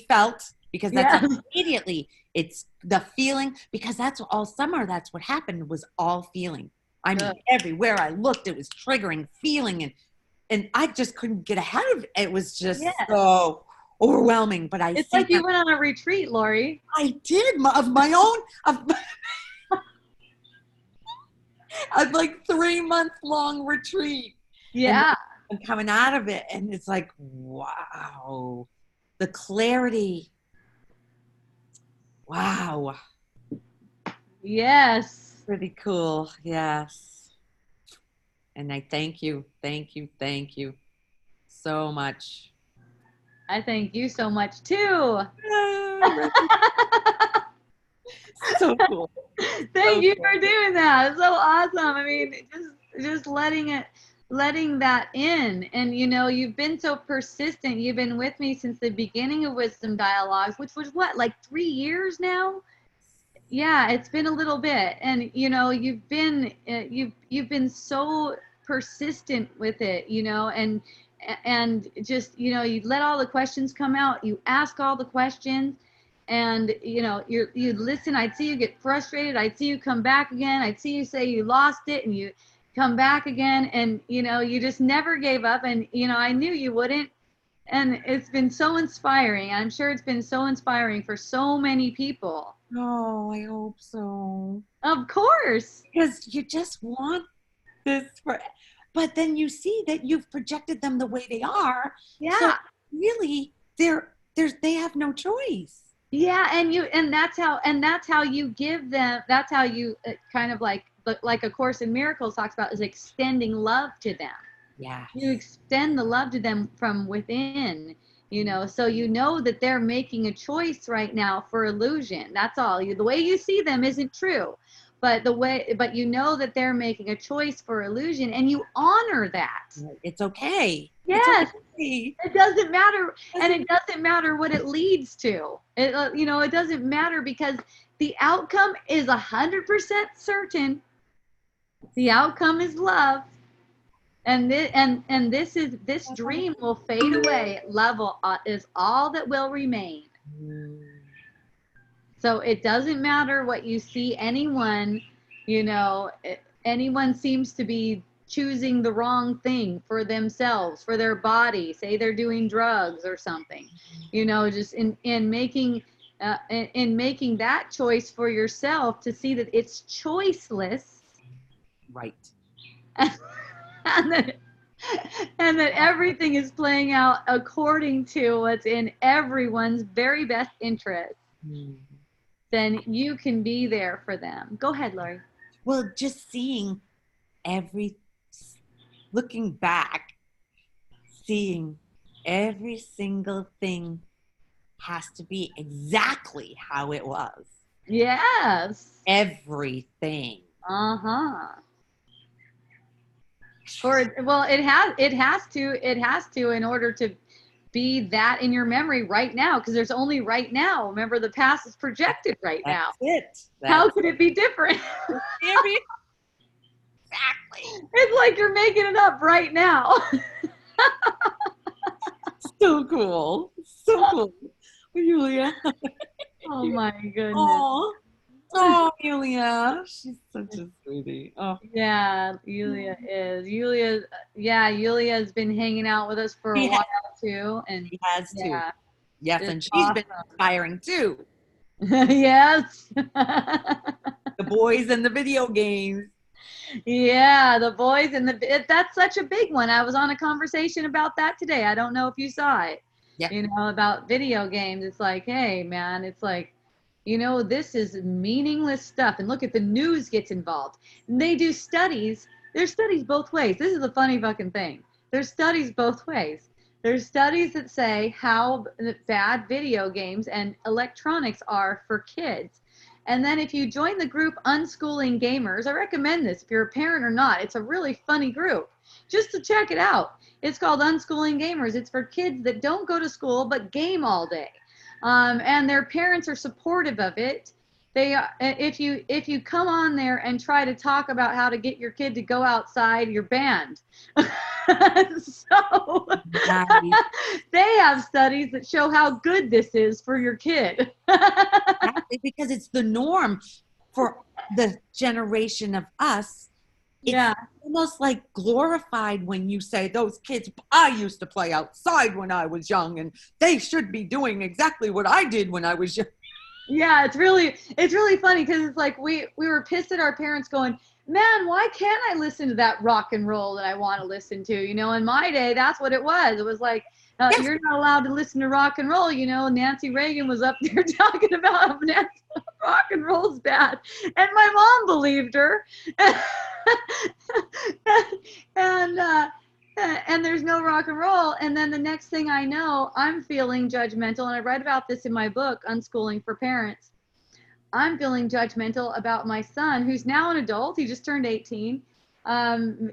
felt, because that's immediately, it's the feeling, because that's all summer. That's what happened, was all feeling. I mean, everywhere I looked, it was triggering feeling, and I just couldn't get ahead of it. It was just so overwhelming. But it's like you went on a retreat, Lori. I did, of my own, a like 3-month long retreat. Yeah. And coming out of it, and it's like, wow, the clarity Wow. Yes. Pretty cool. Yes. And I thank you so much. I thank you so much too. So cool. Thank you for doing that. It's so awesome. I mean, just letting that in. And you know, you've been so persistent. You've been with me since the beginning of Wisdom Dialogues, which was what, like 3 years now? Yeah, it's been a little bit. And you know, you've been so persistent with it, you know, and just, you know, you let all the questions come out, you ask all the questions, and you know, you listen. I'd see you get frustrated, I'd see you come back again, I'd see you say you lost it, and you come back again, and you know, you just never gave up. And you know, I knew you wouldn't. And it's been so inspiring. I'm sure it's been so inspiring for so many people. Oh, I hope so. Of course. Because you just want this but then you see that you've projected them the way they are. Yeah. So really, they have no choice. Yeah, and that's how you give them. That's how you kind of like A Course in Miracles talks about, is extending love to them. Yeah. You extend the love to them from within. You know, so you know that they're making a choice right now for illusion. That's all. The way you see them isn't true, but you know that they're making a choice for illusion, and you honor that. It's okay. Yes. It's okay. It doesn't matter, and it doesn't matter what it leads to. You know, it doesn't matter, because the outcome is 100% certain. The outcome is love. And this dream will fade away. Love is all that will remain. So it doesn't matter what you see anyone, you know, anyone seems to be choosing the wrong thing for themselves, for their body. Say they're doing drugs or something, you know, just in making that choice for yourself, to see that it's choiceless. Right. and that everything is playing out according to what's in everyone's very best interest. Then you can be there for them. Go ahead, Lori. Well, just looking back, seeing every single thing has to be exactly how it was. Yes. Everything. Well, it has to in order to be that in your memory right now, because there's only right now. Remember, the past is projected right now. How could it be different? Exactly. It's like you're making it up right now. So cool. So cool. Julia. Oh my goodness. Oh, Julia. She's such a sweetie. Oh. Yeah, Julia is. Julia's been hanging out with us for a while too. And she has too. Yeah, yes, and she's been inspiring too. Yes. The boys and the video games. Yeah, the boys and that's such a big one. I was on a conversation about that today. I don't know if you saw it. Yeah. You know, about video games. It's like, hey man, it's like, you know, this is meaningless stuff. And look, at the news gets involved. And they do studies. There's studies both ways. This is the funny fucking thing. There's studies both ways. There's studies that say how bad video games and electronics are for kids. And then if you join the group Unschooling Gamers, I recommend this if you're a parent or not. It's a really funny group. Just to check it out. It's called Unschooling Gamers. It's for kids that don't go to school but game all day. And their parents are supportive of it. If you come on there and try to talk about how to get your kid to go outside, you're banned. So they have studies that show how good this is for your kid. Exactly, because it's the norm for the generation of us. It's almost like glorified when you say those kids, I used to play outside when I was young, and they should be doing exactly what I did when I was young. Yeah, it's really funny, because it's like we were pissed at our parents going, man, why can't I listen to that rock and roll that I want to listen to? You know, in my day, that's what it was. It was like, Yes. you're not allowed to listen to rock and roll. You know, Nancy Reagan was up there talking about rock and roll's bad. And my mom believed her. And there's no rock and roll. And then the next thing I know, I'm feeling judgmental. And I read about this in my book, Unschooling for Parents. I'm feeling judgmental about my son, who's now an adult. He just turned 18,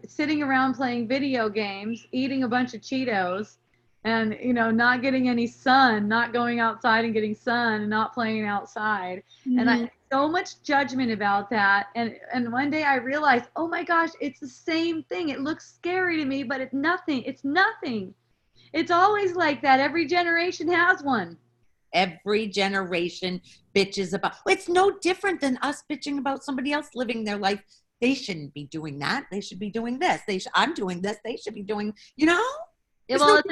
sitting around playing video games, eating a bunch of Cheetos, and, you know, not getting any sun, not going outside and getting sun, and not playing outside. Mm-hmm. And I had so much judgment about that. And one day I realized, oh my gosh, it's the same thing. It looks scary to me, but it's nothing. It's nothing. It's always like that. Every generation has one. Every generation bitches about. It's no different than us bitching about somebody else living their life. They shouldn't be doing that. They should be doing this. I'm doing this. They should be doing, you know? Well,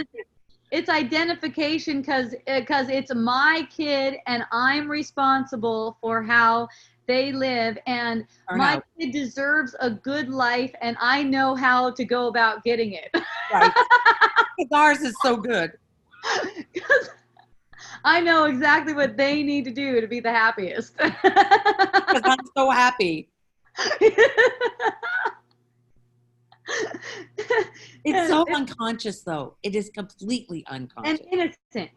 it's identification because it's my kid and I'm responsible for how they live, and my kid deserves a good life, and I know how to go about getting it. Right. Because ours is so good. Because I know exactly what they need to do to be the happiest. Because I'm so happy. It's so unconscious, though. It is completely unconscious. And innocent.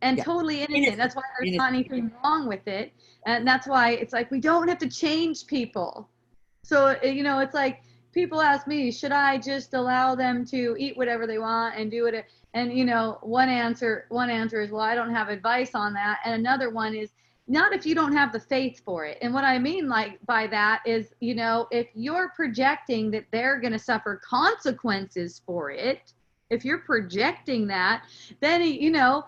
And totally innocent. That's why there's not anything wrong with it. And that's why it's like, we don't have to change people. So, you know, it's like, people ask me, should I just allow them to eat whatever they want and do it? And, you know, one answer is, well, I don't have advice on that. And another one is, not if you don't have the faith for it. And what I mean by that is, you know, if you're projecting that they're going to suffer consequences for it, if you're projecting that, then, you know,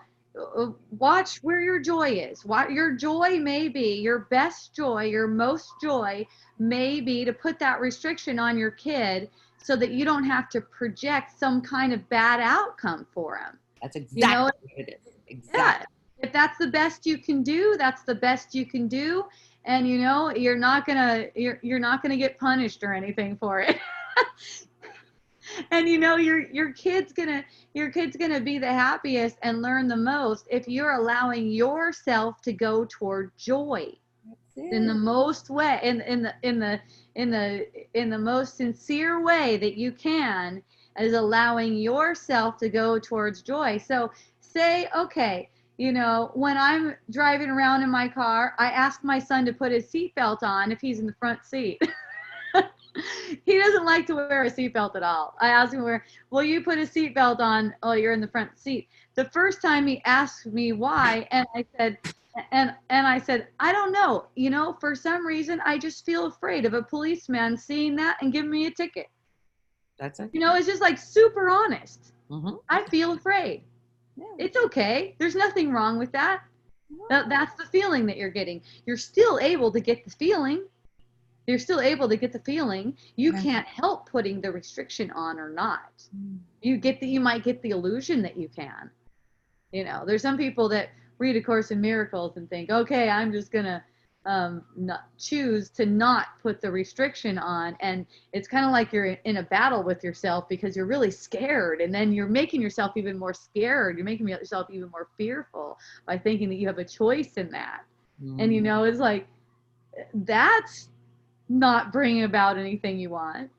watch where your joy is. What your joy may be, your best joy, your most joy may be to put that restriction on your kid so that you don't have to project some kind of bad outcome for them. That's exactly what it is. Exactly. Yeah. If that's the best you can do, that's the best you can do. And, you know, you're not gonna get punished or anything for it. And, you know, your kid's gonna be the happiest and learn the most if you're allowing yourself to go toward joy in the most way, in the most sincere way that you can, is allowing yourself to go towards joy. So say, okay, you know, when I'm driving around in my car, I ask my son to put his seatbelt on if he's in the front seat. He doesn't like to wear a seatbelt at all. I asked him, will you put a seatbelt on? Oh, you're in the front seat. The first time he asked me why, and I said, I don't know. You know, for some reason, I just feel afraid of a policeman seeing that and giving me a ticket. That's it. You know, it's just like super honest. Mm-hmm. I feel afraid. Yeah. It's okay. There's nothing wrong with that. No. That's the feeling that you're getting. You're still able to get the feeling. You can't help putting the restriction on or not. You might get the illusion that you can. You know, there's some people that read A Course in Miracles and think, okay, I'm just gonna choose to not put the restriction on, and it's kind of like you're in a battle with yourself because you're really scared, and then you're making yourself even more scared. You're making yourself even more fearful by thinking that you have a choice in that. And you know, it's like, that's not bringing about anything you want.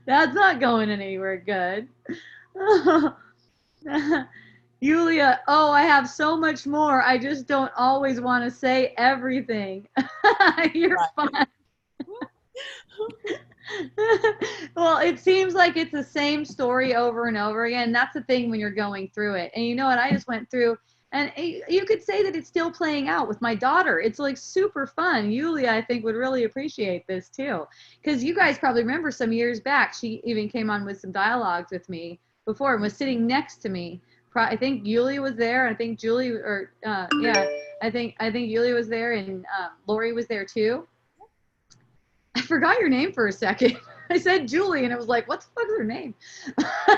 That's not going anywhere good. Yulia, oh, I have so much more. I just don't always want to say everything. You're fine. Well, it seems like it's the same story over and over again. That's the thing when you're going through it. And you know what I just went through? And you could say that it's still playing out with my daughter. It's like super fun. Yulia, I think, would really appreciate this too. Because you guys probably remember some years back, she even came on with some dialogues with me before and was sitting next to me. I think Yulia was there. I think Julie, I think Yulia was there, and Lori was there too. I forgot your name for a second. I said Julie, and it was like, what the fuck is her name?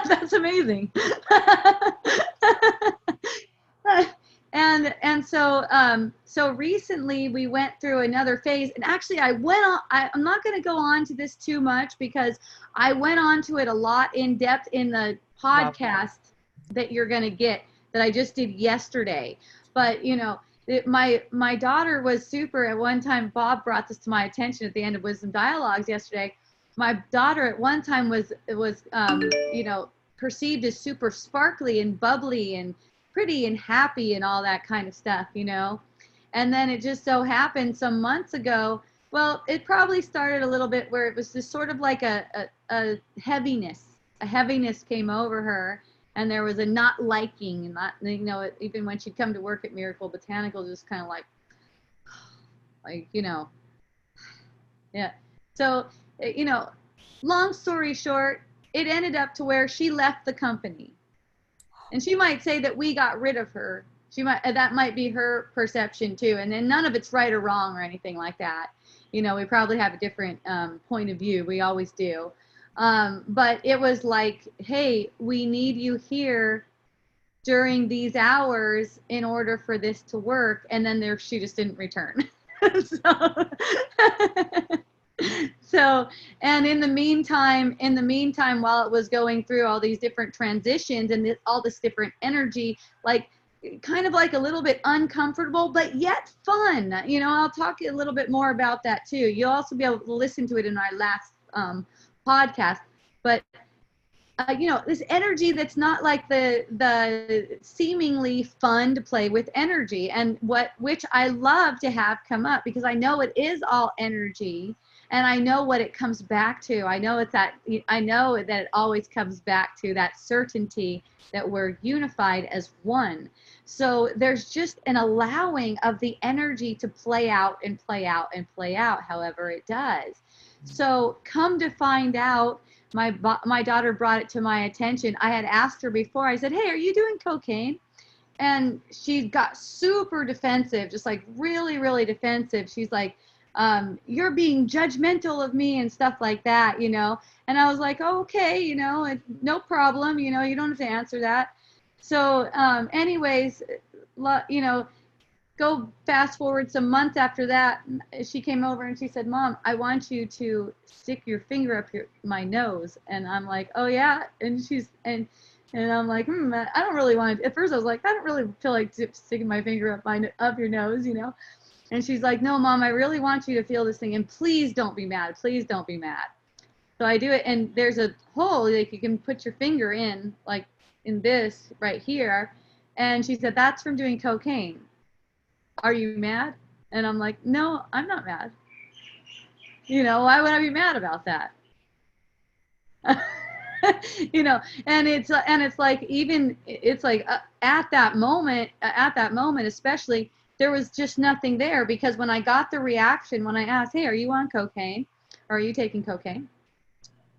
That's amazing. And so recently we went through another phase, and actually I'm not going to go on to this too much because I went on to it a lot in depth in the podcast that you're going to get that I just did yesterday. But my daughter was super. At one time, Bob brought this to my attention at the end of Wisdom Dialogues yesterday. My daughter at one time was perceived as super sparkly and bubbly and pretty and happy and all that kind of stuff, and then it just so happened some months ago, well, it probably started a little bit where it was just sort of like a heaviness came over her, and there was a not liking, and not, even when she'd come to work at Miracle Botanical, just kind of like yeah. So long story short, it ended up to where she left the company. And she might say that we got rid of her. That might be her perception too. And then none of it's right or wrong or anything like that. We probably have a different point of view. We always do. But it was like, hey, we need you here during these hours in order for this to work. And then she just didn't return. So, and in the meantime, while it was going through all these different transitions and all this different energy, like kind of like a little bit uncomfortable, but yet fun. I'll talk a little bit more about that too. You'll also be able to listen to it in our last podcast. But this energy that's not like the seemingly fun to play with energy, and which I love to have come up because I know it is all energy. And I know what it comes back to. I know that it always comes back to that certainty that we're unified as one. So there's just an allowing of the energy to play out and play out and play out however it does. So come to find out, my daughter brought it to my attention. I had asked her before, I said, hey, are you doing cocaine? And she got super defensive, just like really, really defensive. She's like, you're being judgmental of me and stuff like that, and I was like, oh, okay, no problem, you don't have to answer that. So anyways, go fast forward some months after that, she came over and she said, Mom, I want you to stick your finger up my nose. And I'm like, oh yeah. And and I'm like, I don't really want to. At first I was like, I don't really feel like sticking my finger up your nose, And she's like, no, Mom, I really want you to feel this thing. And please don't be mad. Please don't be mad. So I do it. And there's a hole, like you can put your finger in, like in this right here. And she said, that's from doing cocaine. Are you mad? And I'm like, no, I'm not mad. Why would I be mad about that? And it's like, even it's like at that moment, especially, there was just nothing there, because when I got the reaction, when I asked, hey, are you on cocaine? Or are you taking cocaine?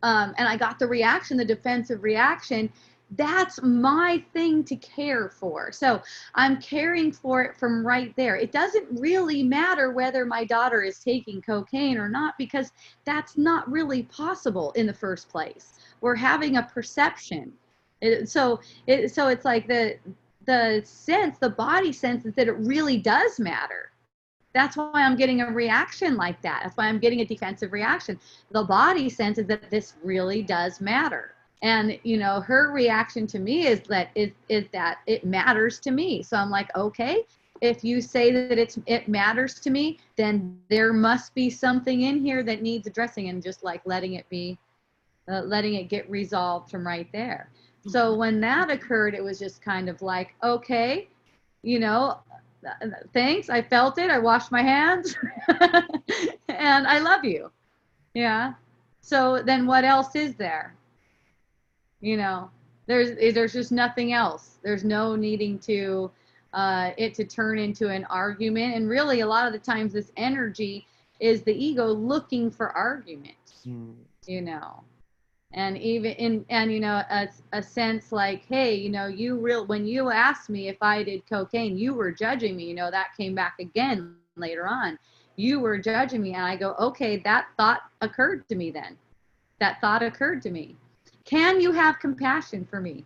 And I got the reaction, the defensive reaction, that's my thing to care for. So I'm caring for it from right there. It doesn't really matter whether my daughter is taking cocaine or not, because that's not really possible in the first place. We're having a perception. So it's like the body senses that it really does matter. That's why I'm getting a reaction like that. That's why I'm getting a defensive reaction. The body senses that this really does matter. And, her reaction to me is that it matters to me. So I'm like, okay, if you say that it matters to me, then there must be something in here that needs addressing, and just like letting it get resolved from right there. So when that occurred, it was just kind of like, okay, thanks. I felt it. I washed my hands and I love you. Yeah. So then what else is there? There's just nothing else. There's no needing to it to turn into an argument. And really a lot of the times this energy is the ego looking for argument, and even a sense like, hey, when you asked me if I did cocaine, you were judging me. That came back again later on. You were judging me, and I go, okay, that thought occurred to me then. That thought occurred to me. Can you have compassion for me?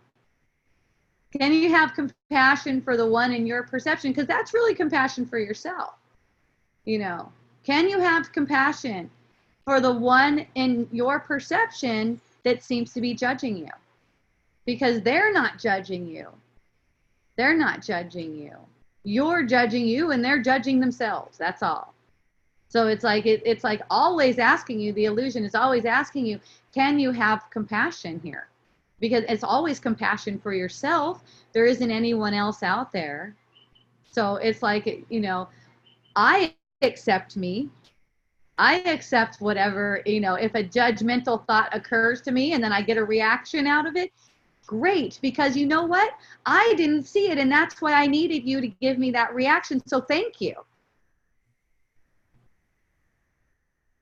Can you have compassion for the one in your perception? Because that's really compassion for yourself. You know, can you have compassion for the one in your perception that seems to be judging you? Because they're not judging you. They're not judging you. You're judging you, and they're judging themselves. That's all. So it's like always asking you, the illusion is always asking you, can you have compassion here? Because it's always compassion for yourself. There isn't anyone else out there. So it's like, you know, I accept me. I accept whatever, you know, if a judgmental thought occurs to me and then I get a reaction out of it, great, because you know what? I didn't see it, and that's why I needed you to give me that reaction. So thank you.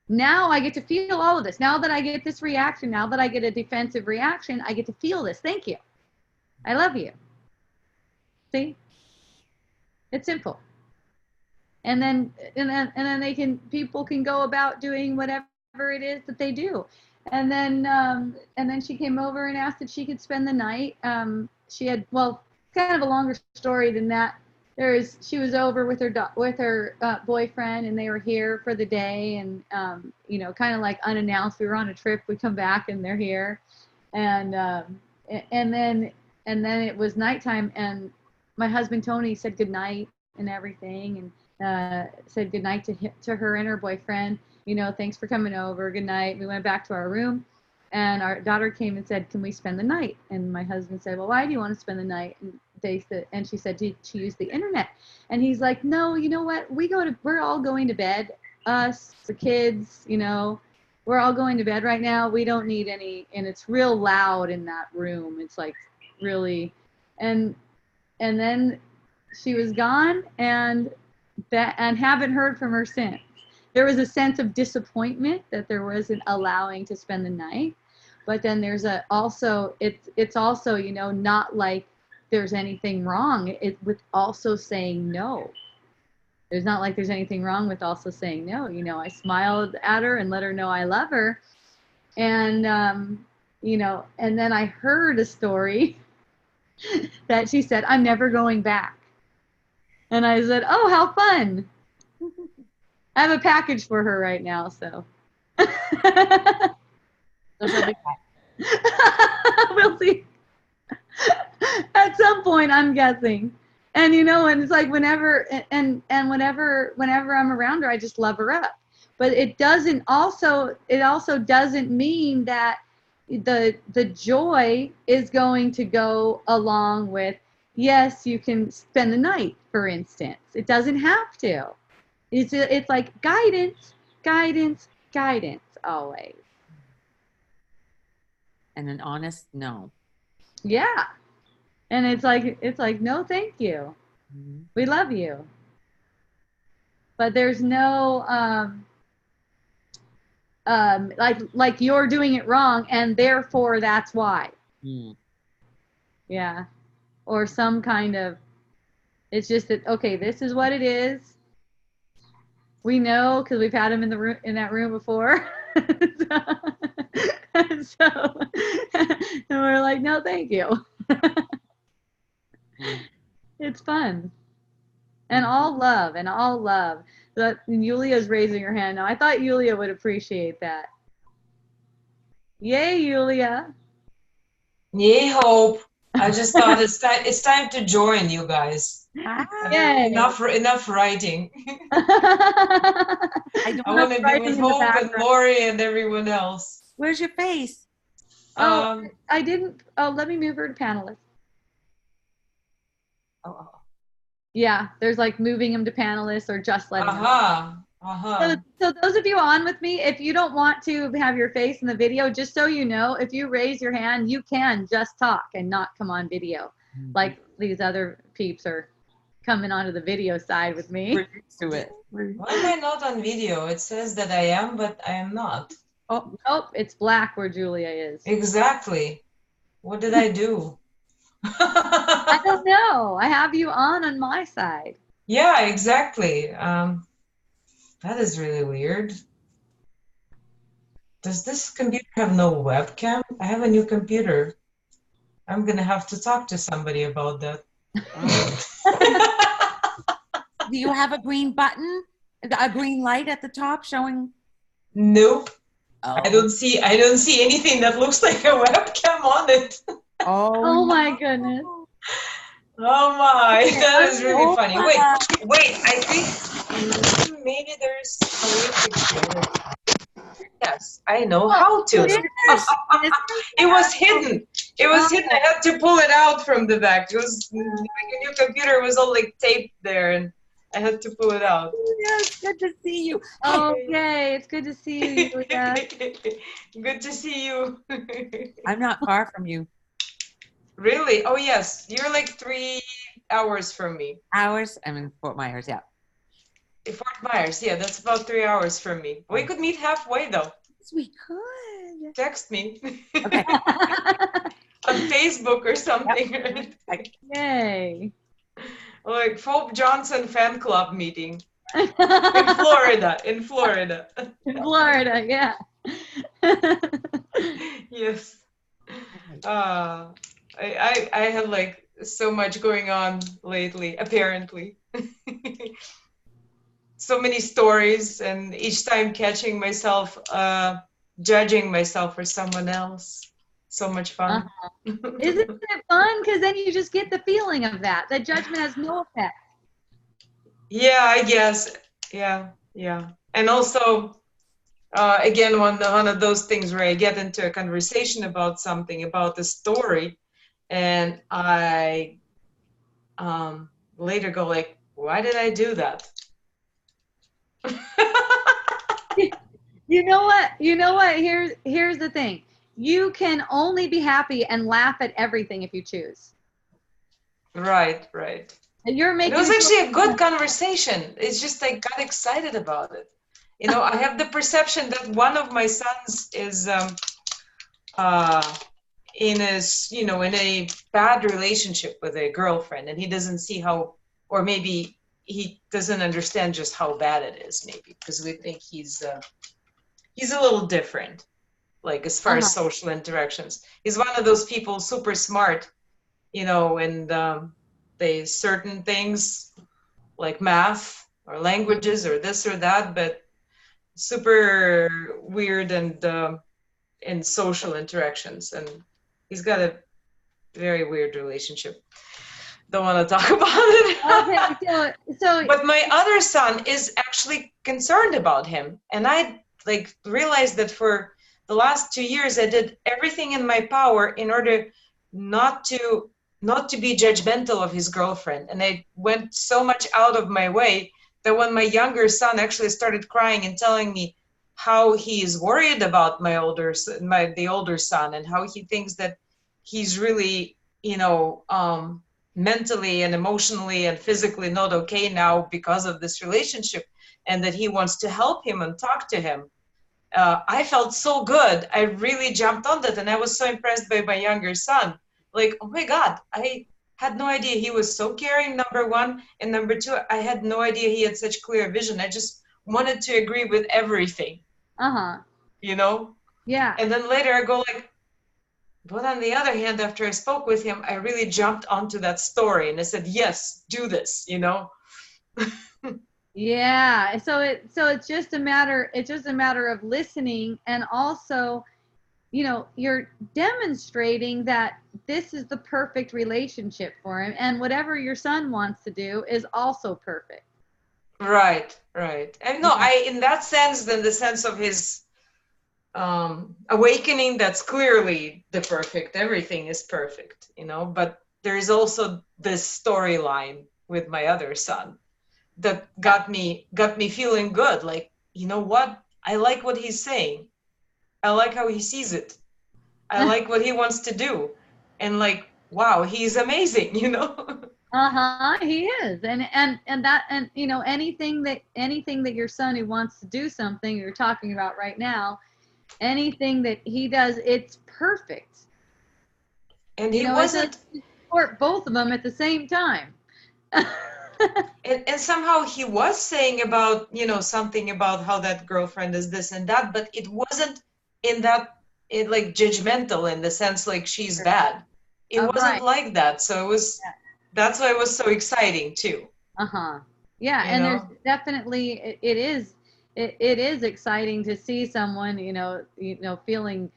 Now I get to feel all of this. Now that I get this reaction, now that I get a defensive reaction, I get to feel this. Thank you. I love you. See? It's simple. And then people can go about doing whatever it is that they do. And then she came over and asked if she could spend the night. She had, well, kind of a longer story than that. She was over with her boyfriend, and they were here for the day, and you know, kind of like unannounced. We were on a trip. We come back and they're here, and then it was nighttime, and my husband Tony said goodnight and everything, and said goodnight to her and her boyfriend. You know, thanks for coming over. Good night. We went back to our room, and our daughter came and said, "Can we spend the night?" And my husband said, "Well, why do you want to spend the night?" And she said, "Did she use the internet?" And he's like, "No, you know what? We're all going to bed. Us, the kids, you know, we're all going to bed right now. We don't need any." And it's real loud in that room. It's like really, and then she was gone, and haven't heard from her since. There was a sense of disappointment that there wasn't allowing to spend the night, but then there's it's also, you know, not like there's anything wrong with also saying no. There's not like there's anything wrong with also saying no. You know, I smiled at her and let her know I love her, and you know, and then I heard a story that she said, "I'm never going back," and I said, "Oh, how fun." I have a package for her right now, so. We'll see. At some point, I'm guessing. And you know, and it's like whenever I'm around her, I just love her up. But it also doesn't mean that the joy is going to go along with, yes, you can spend the night, for instance. It doesn't have to. It's like guidance always. And an honest no. Yeah. And it's like no, thank you. Mm-hmm. We love you. But there's no like you're doing it wrong and therefore that's why. Mm. Yeah. Or some kind of, it's just that, okay, this is what it is. We know because we've had him in that room before. and we're like, no, thank you. It's fun. And all love. And Yulia's raising her hand now. I thought Yulia would appreciate that. Yay, Yulia. Yay, Hope. I just thought it's time to join you guys. Yay. Enough writing. I want to be with Hope and Lori and everyone else. Where's your face? I didn't. Oh, let me move her to panelist. Oh. Yeah, there's like moving them to panelists or just letting them. So those of you on with me, if you don't want to have your face in the video, just so you know, if you raise your hand, you can just talk and not come on video. Mm-hmm. Like these other peeps are coming onto the video side with me. We're used to it. Why am I not on video? It says that I am, but I am not. Oh, nope, it's black where Julia is. Exactly. What did I do? I don't know. I have you on my side. Yeah, exactly. That is really weird. Does this computer have no webcam? I have a new computer. I'm gonna have to talk to somebody about that. Do you have a green button? A green light at the top showing? Nope. Oh, I don't see anything that looks like a webcam on it. Oh my goodness. Oh my, that is really Oh funny. my Wait, I think maybe there's a way to get it. Yes, I know how to. It is. It was hidden. It was hidden. I had to pull it out from the back. It was like a new computer was all like taped there, and I had to pull it out. Yes, good to see you. Okay, it's good to see you, Yulia. Good to see you. I'm not far from you. Really? Oh yes, you're like 3 hours from me. Hours? I'm in Fort Myers, yeah. Fort Myers, yeah, that's about 3 hours from me. We could meet halfway though. Yes, we could. Text me Okay. on Facebook or something. Yay. Like Pope Johnson fan club meeting in Florida. In Florida. In Florida, yeah. Yes. I have like so much going on lately, apparently. So many stories, and each time catching myself judging myself for someone else. So much fun. Isn't it fun? Because then you just get the feeling of that. That judgment has no effect. Yeah, I guess. Yeah. And also, again, one of those things where I get into a conversation about something, about the story, and I later go like, why did I do that? You know what? Here's the thing. You can only be happy and laugh at everything if you choose. Right. And you're making It was actually a good conversation. It's just I got excited about it. You know, I have the perception that one of my sons is in a bad relationship with a girlfriend, and he doesn't see how, or maybe he doesn't understand just how bad it is, maybe because we think he's a little different, like as far as social interactions. He's one of those people, super smart, and they certain things like math or languages or this or that, but super weird and in social interactions, and he's got a very weird relationship. Don't want to talk about it. Okay, so But my other son is actually concerned about him, and I like realized that for the last 2 years I did everything in my power in order not to be judgmental of his girlfriend, and I went so much out of my way that when my younger son actually started crying and telling me how he is worried about the older son, and how he thinks that he's really mentally and emotionally and physically not okay now because of this relationship, and that he wants to help him and talk to him, I felt so good. I really jumped on that, and I was so impressed by my younger son. Like, oh my God, I had no idea he was so caring, number one. And number two, I had no idea he had such clear vision. I just wanted to agree with everything. Yeah. And then later I go like, but on the other hand, after I spoke with him, I really jumped onto that story and I said, yes, do this, Yeah. So it's just a matter of listening, and also, you're demonstrating that this is the perfect relationship for him, and whatever your son wants to do is also perfect. Right. And no, in that sense, then the sense of his awakening, that's clearly the perfect, everything is perfect, but there is also this storyline with my other son that got me feeling good. Like, you know what? I like what he's saying. I like how he sees it. I like what he wants to do. And like, wow, he's amazing, He is. And anything that your son who wants to do something you're talking about right now, anything that he does, it's perfect. And he wasn't support both of them at the same time. And somehow he was saying about, something about how that girlfriend is this and that, but it wasn't like judgmental in the sense like she's bad. it Oh, wasn't right. like that. So that's why it was so exciting too. Uh-huh. Yeah, You and there's know? definitely it is exciting to see someone, feeling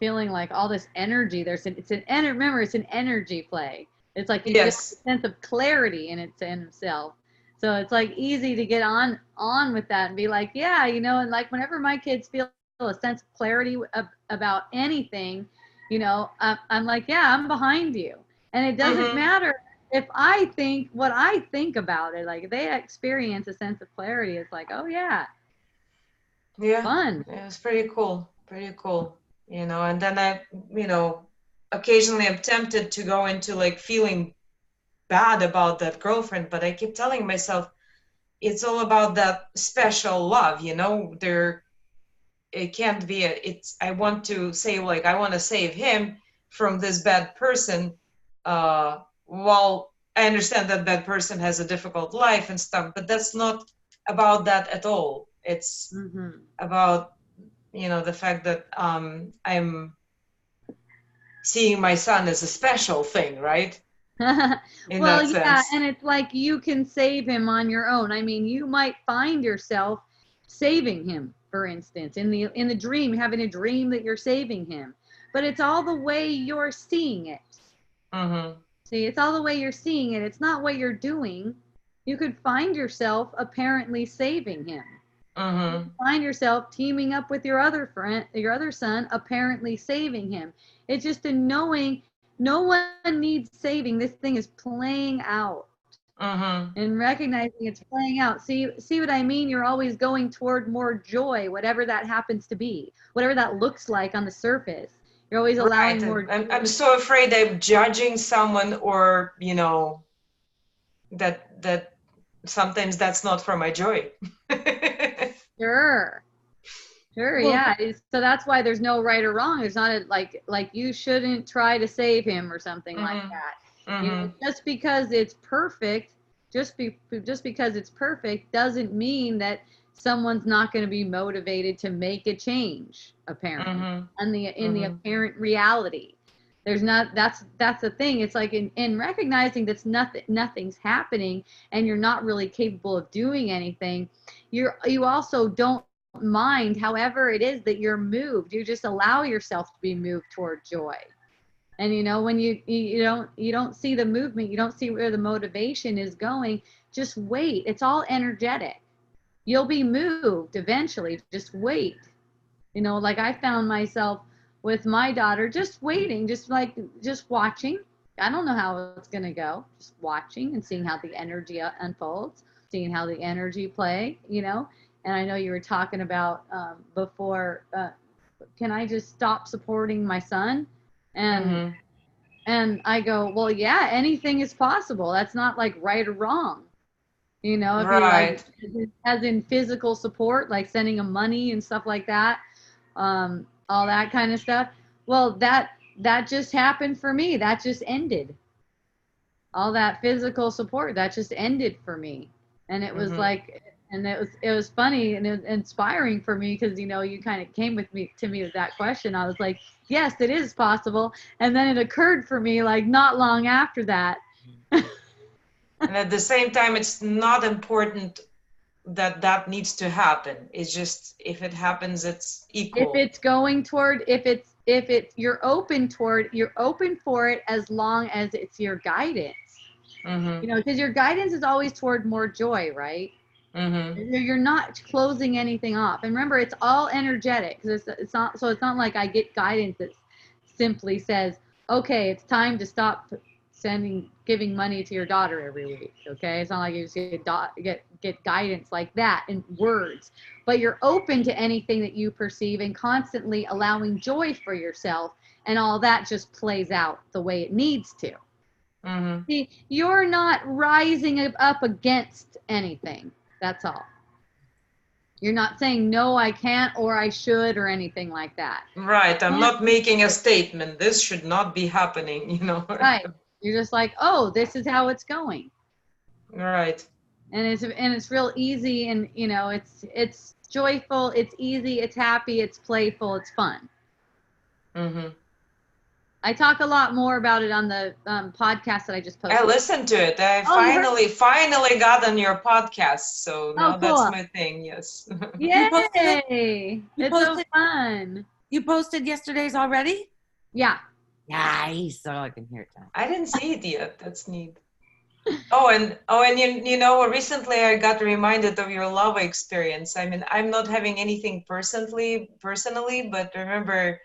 feeling like all this energy. Remember, it's an energy play. It's like you feel a Yes. sense of clarity in itself. So it's like easy to get on with that and be like, yeah, and like whenever my kids feel a sense of clarity about anything, I'm like, yeah, I'm behind you. And it doesn't Mm-hmm. matter if I think what I think about it, like if they experience a sense of clarity, it's like, oh yeah, Yeah. fun. It was pretty cool. Pretty cool. And then you know, occasionally I'm tempted to go into like feeling bad about that girlfriend, but I keep telling myself it's all about that special love, there it can't be I want to say like I want to save him from this bad person. While I understand that bad person has a difficult life and stuff, but that's not about that at all. It's Mm-hmm. about the fact that I'm seeing my son as a special thing, right? In Well, that yeah, sense. and it's like you can save him on your own. I mean, you might find yourself saving him, for instance, in the dream, having a dream that you're saving him. But it's all the way you're seeing it. Mm-hmm. See, it's all the way you're seeing it. It's not what you're doing. You could find yourself apparently saving him. Mm-hmm. Find yourself teaming up with your other friend, your other son, apparently saving him. It's just a knowing no one needs saving. This thing is playing out Mm-hmm. and recognizing it's playing out. See what I mean? You're always going toward more joy, whatever that happens to be, whatever that looks like on the surface. You're always Right. allowing more And I'm joy. so afraid I'm judging someone, or that sometimes that's not for my joy. Sure. Sure, Well, yeah. So that's why there's no right or wrong. It's not like you shouldn't try to save him or something like mm-hmm. that. Mm-hmm. Just because it's perfect, just because it's perfect doesn't mean that someone's not going to be motivated to make a change, apparently. Mm-hmm. And in the Mm-hmm. apparent reality. There's not that's the thing. It's like in recognizing that nothing's happening and you're not really capable of doing anything, you also don't mind however it is that you're moved. You just allow yourself to be moved toward joy. And when you don't see the movement, you don't see where the motivation is going, just wait. It's all energetic. You'll be moved eventually. Just wait. Like I found myself with my daughter just waiting, just watching. I don't know how it's going to go. Just watching and seeing how the energy unfolds, seeing how the energy play. And I know you were talking about before, can I just stop supporting my son? And Mm-hmm. and I go, well, yeah, anything is possible. That's not like right or wrong. If you like, Right. as in physical support, like sending them money and stuff like that, all that kind of stuff. Well, that just happened for me. That just ended. All that physical support that just ended for me, and it was Mm-hmm. like, and it was funny and it was inspiring for me because you kind of came to me with that question. I was like, yes, it is possible, and then it occurred for me like not long after that. And at the same time, it's not important that needs to happen. It's just if it happens, it's If equal. it's going toward, if it's you're open for it as long as it's your guidance. Mm-hmm. Because your guidance is always toward more joy, right? Mm-hmm. You're not closing anything off. And remember, it's all energetic because it's not like I get guidance that simply says, okay, it's time to stop giving money to your daughter every week. Okay, it's not like you just get guidance like that in words, but you're open to anything that you perceive and constantly allowing joy for yourself, and all that just plays out the way it needs to. Mm-hmm. See, you're not rising up against anything. That's all. You're not saying no, I can't or I should or anything like that. Right. I'm Can't not making a statement. This should not be happening. Right. You're just like, oh, this is how it's going, Right. and it's real easy, and it's joyful, it's easy, it's happy, it's playful, it's fun. Mm-hmm. I talk a lot more about it on the podcast that I just posted. I listened to it. I Oh, finally got on your podcast. So now Oh, that's cool. my thing. Yes. You posted it? Yay! You It's so posted- fun. You posted yesterday's already? Yeah. Nice. So I can hear it now. I didn't see it yet. That's neat. And you know, recently I got reminded of your lava experience. I mean, I'm not having anything personally, but remember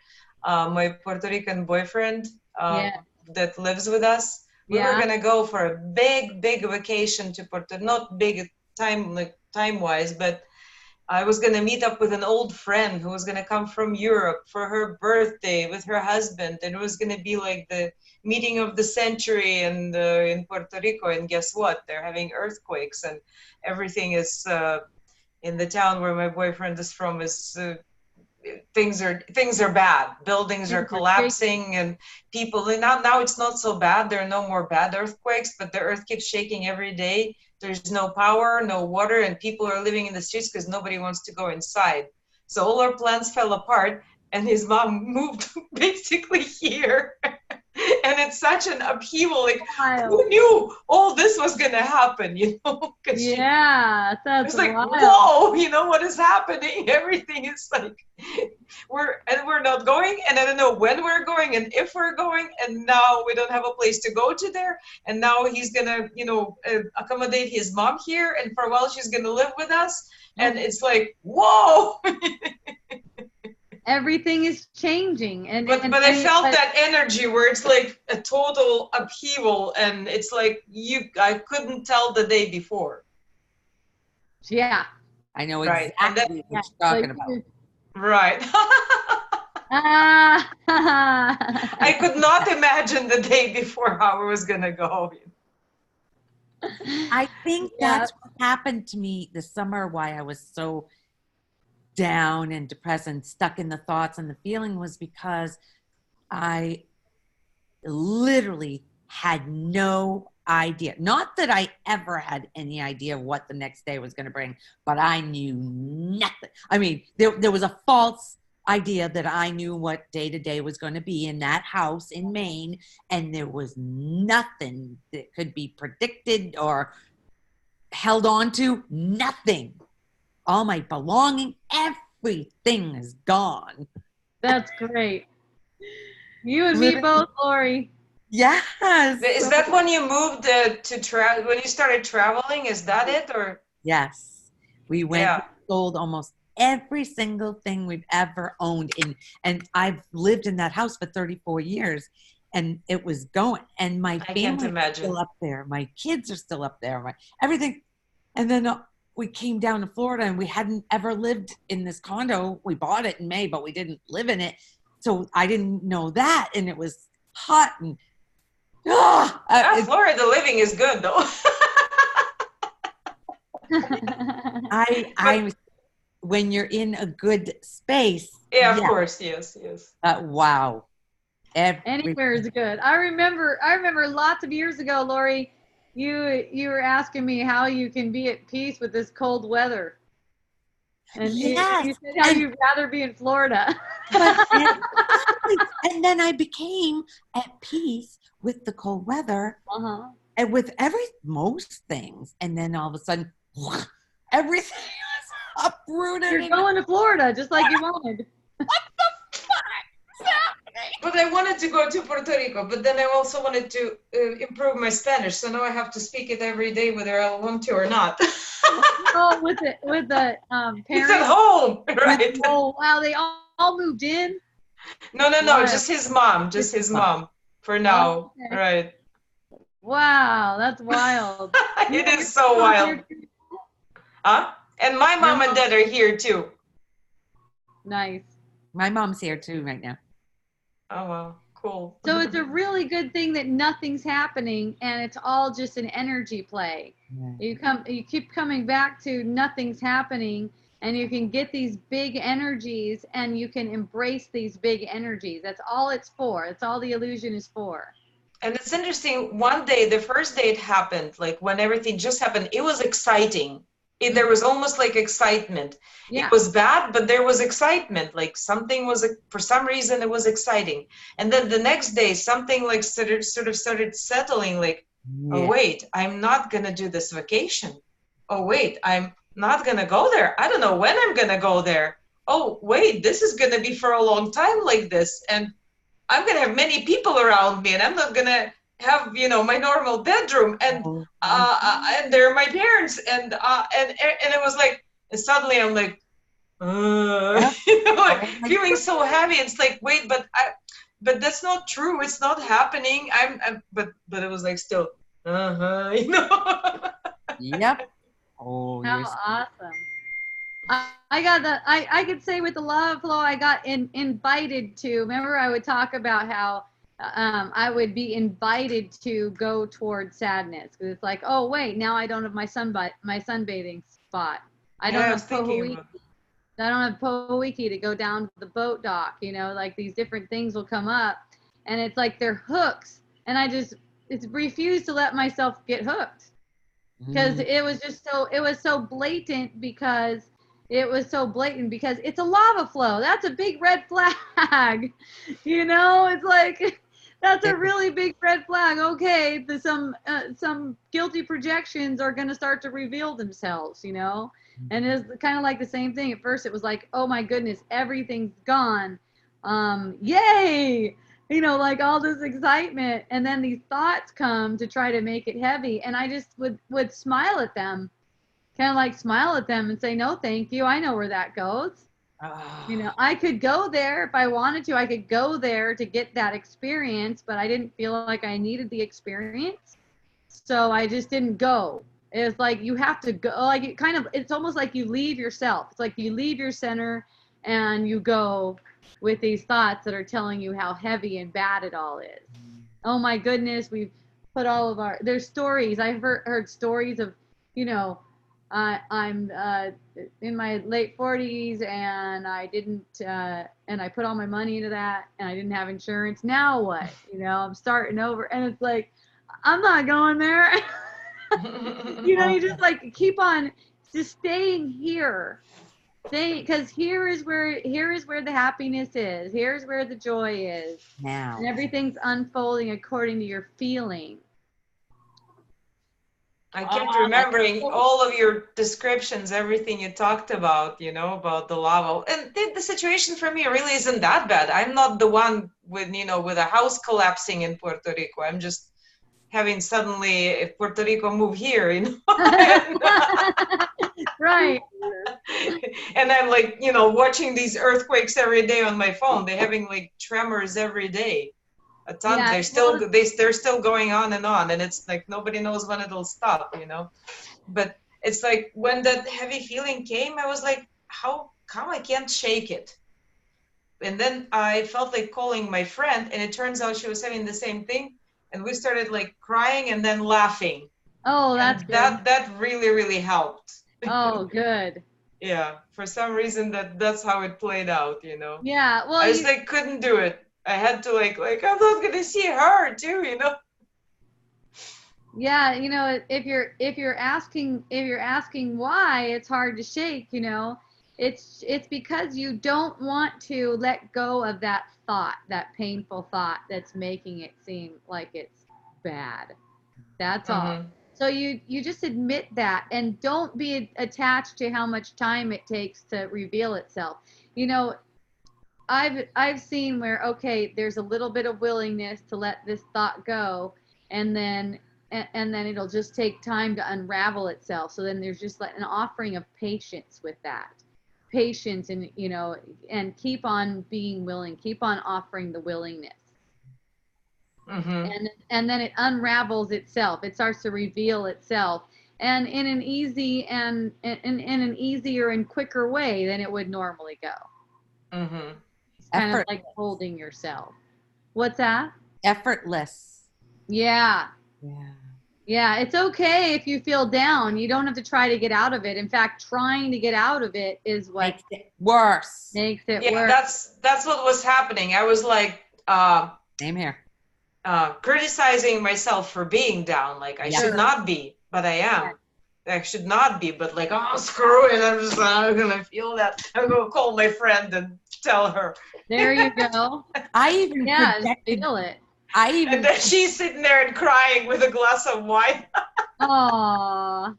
my Puerto Rican boyfriend Yeah. that lives with us. We were Yeah. gonna go for a big vacation to Puerto, not big time wise, but I was going to meet up with an old friend who was going to come from Europe for her birthday with her husband. And it was going to be like the meeting of the century in Puerto Rico. And guess what? They're having earthquakes and everything is in the town where my boyfriend is from is things are bad. Buildings are collapsing and people, and now it's not so bad. There are no more bad earthquakes, but the earth keeps shaking every day. There's no power, no water, and people are living in the streets because nobody wants to go inside. So all our plans fell apart, and his mom moved basically here. And it's such an upheaval. Like, who knew all this was going to happen, you know? Yeah, that's it's like, wild. whoa, you know what is happening? Everything is like, we're not going, and I don't know when we're going and if we're going, and now we don't have a place to go to there, and now he's gonna, you know, accommodate his mom here, and for a while she's gonna live with us, and it's like, whoa. Everything is changing, but I felt that energy where it's like a total upheaval, and it's like I couldn't tell the day before. Yeah, I know exactly what you're talking about. Right. I could not imagine the day before how it was gonna go. I think that's what happened to me this summer, why I was so down and depressed and stuck in the thoughts and the feeling was because I literally had no idea. Not that I ever had any idea what the next day was going to bring, but I knew nothing. I mean, there was a false idea that I knew what day to day was going to be in that house in Maine, and there was nothing that could be predicted or held on to. Nothing. All my belonging, everything is gone. That's great. You and me both, Lori. Yes. Is that when you moved to travel? When you started traveling? Is that it, or? Yes, we went. Yeah. Sold almost every single thing we've ever owned and I've lived in that house for 34 years, and it was going. And my family is still up there. My kids are still up there. Everything, and then. We came down to Florida and we hadn't ever lived in this condo. We bought it in May, but we didn't live in it. So I didn't know that. And it was hot. And Florida living is good though. When you're in a good space. Yeah, of course. Yes. Wow. Anywhere is good. I remember lots of years ago, Lori, you were asking me how you can be at peace with this cold weather. And you said how you'd rather be in Florida. And then I became at peace with the cold weather and with most things. And then all of a sudden, everything was uprooted. You're going to Florida just like you wanted. What the fuck is happening? But I wanted to go to Puerto Rico, but then I also wanted to improve my Spanish. So now I have to speak it every day, whether I want to or not. Oh, with the parents. It's at home, right? Oh, wow, they all moved in? No, just his mom, for now, okay. Right? Wow, that's wild. It is so wild. And my mom and dad are here too. Nice. My mom's here too right now. Oh, wow. Cool. So it's a really good thing that nothing's happening and it's all just an energy play. Yeah. You keep coming back to nothing's happening, and you can get these big energies and you can embrace these big energies. That's all it's for. That's all the illusion is for. And it's interesting. One day, the first day it happened, like when everything just happened, it was exciting. There was almost like excitement. Yeah. It was bad, but there was excitement. Like something was, for some reason, it was exciting. And then the next day, something like sort of started settling. Like, oh wait, I'm not gonna do this vacation. Oh wait, I'm not gonna go there. I don't know when I'm gonna go there. Oh wait, this is gonna be for a long time like this, and I'm gonna have many people around me, and I'm not gonna have, you know, my normal bedroom, and they're my parents, and it was like, and suddenly I'm like, you know, like feeling so heavy. It's like, wait, but that's not true. It's not happening. But it was like still, you know. Yep. Oh, How awesome. I got that. I could say with the lava flow, I got invited to. Remember, I would talk about how I would be invited to go toward sadness, because it's like, oh wait, now I don't have my sunbathing spot. I don't have Pohoiki. I don't have Pohoiki to go down to the boat dock. You know, like these different things will come up, and it's like they're hooks, and it's refused to let myself get hooked, because it was so blatant, because it's a lava flow. That's a big red flag. You know, it's like, that's a really big red flag. Okay, some guilty projections are going to start to reveal themselves, you know? And it's kind of like the same thing. At first it was like, oh my goodness, everything's gone. Yay! You know, like all this excitement. And then these thoughts come to try to make it heavy. And I just would smile at them. Kind of like smile at them and say, no, thank you. I know where that goes. You know, I could go there if I wanted to. I could go there to get that experience, but I didn't feel like I needed the experience. So I just didn't go. It's like you have to go. Like it's almost like you leave yourself. It's like you leave your center and you go with these thoughts that are telling you how heavy and bad it all is. Oh my goodness, we've put all of there's stories. I've heard stories of, you know, I'm in my late 40s and I didn't, and I put all my money into that and I didn't have insurance. Now what? You know, I'm starting over, and it's like, I'm not going there. You know, you just like keep on just staying here. Because here is where the happiness is. Here's where the joy is. Now. And everything's unfolding according to your feeling. I kept remembering all of your descriptions, everything you talked about, you know, about the lava. And the situation for me really isn't that bad. I'm not the one with, you know, with a house collapsing in Puerto Rico. I'm just having suddenly Puerto Rico move here, you know. Right. And I'm like, you know, watching these earthquakes every day on my phone. They're having like tremors every day. A ton. Yeah, they're still going on, and it's like nobody knows when it'll stop, you know. But it's like when that heavy feeling came, I was like, how come I can't shake it? And then I felt like calling my friend, and it turns out she was having the same thing, and we started like crying and then laughing. Oh, that's good. That really, really helped. Oh, good. Yeah, for some reason that's how it played out, you know. Yeah, well, I just like couldn't do it. I had to like I'm not gonna see her too, you know. Yeah, you know, if you're asking why it's hard to shake, you know, it's because you don't want to let go of that thought, that painful thought that's making it seem like it's bad. That's all. So you just admit that, and don't be attached to how much time it takes to reveal itself. You know, I've seen where, okay, there's a little bit of willingness to let this thought go, and then it'll just take time to unravel itself. So then there's just like an offering of patience with that. Patience, and, you know, and keep on being willing, keep on offering the willingness. And then it unravels itself. It starts to reveal itself, and in an easy and in an easier and quicker way than it would normally go. It's kind of like holding yourself. What's that? Effortless. Yeah. Yeah. Yeah, it's okay if you feel down. You don't have to try to get out of it. In fact, trying to get out of it is what makes it worse. Makes it worse. That's what was happening. I was like, same here. Criticizing myself for being down, like I should not be, but I am. I should not be, but like, oh, screw it. I'm just not going to feel that. I'm going to call my friend and tell her. There you go. I even Yeah, projected. feel it. And then she's sitting there and crying with a glass of wine. Aww.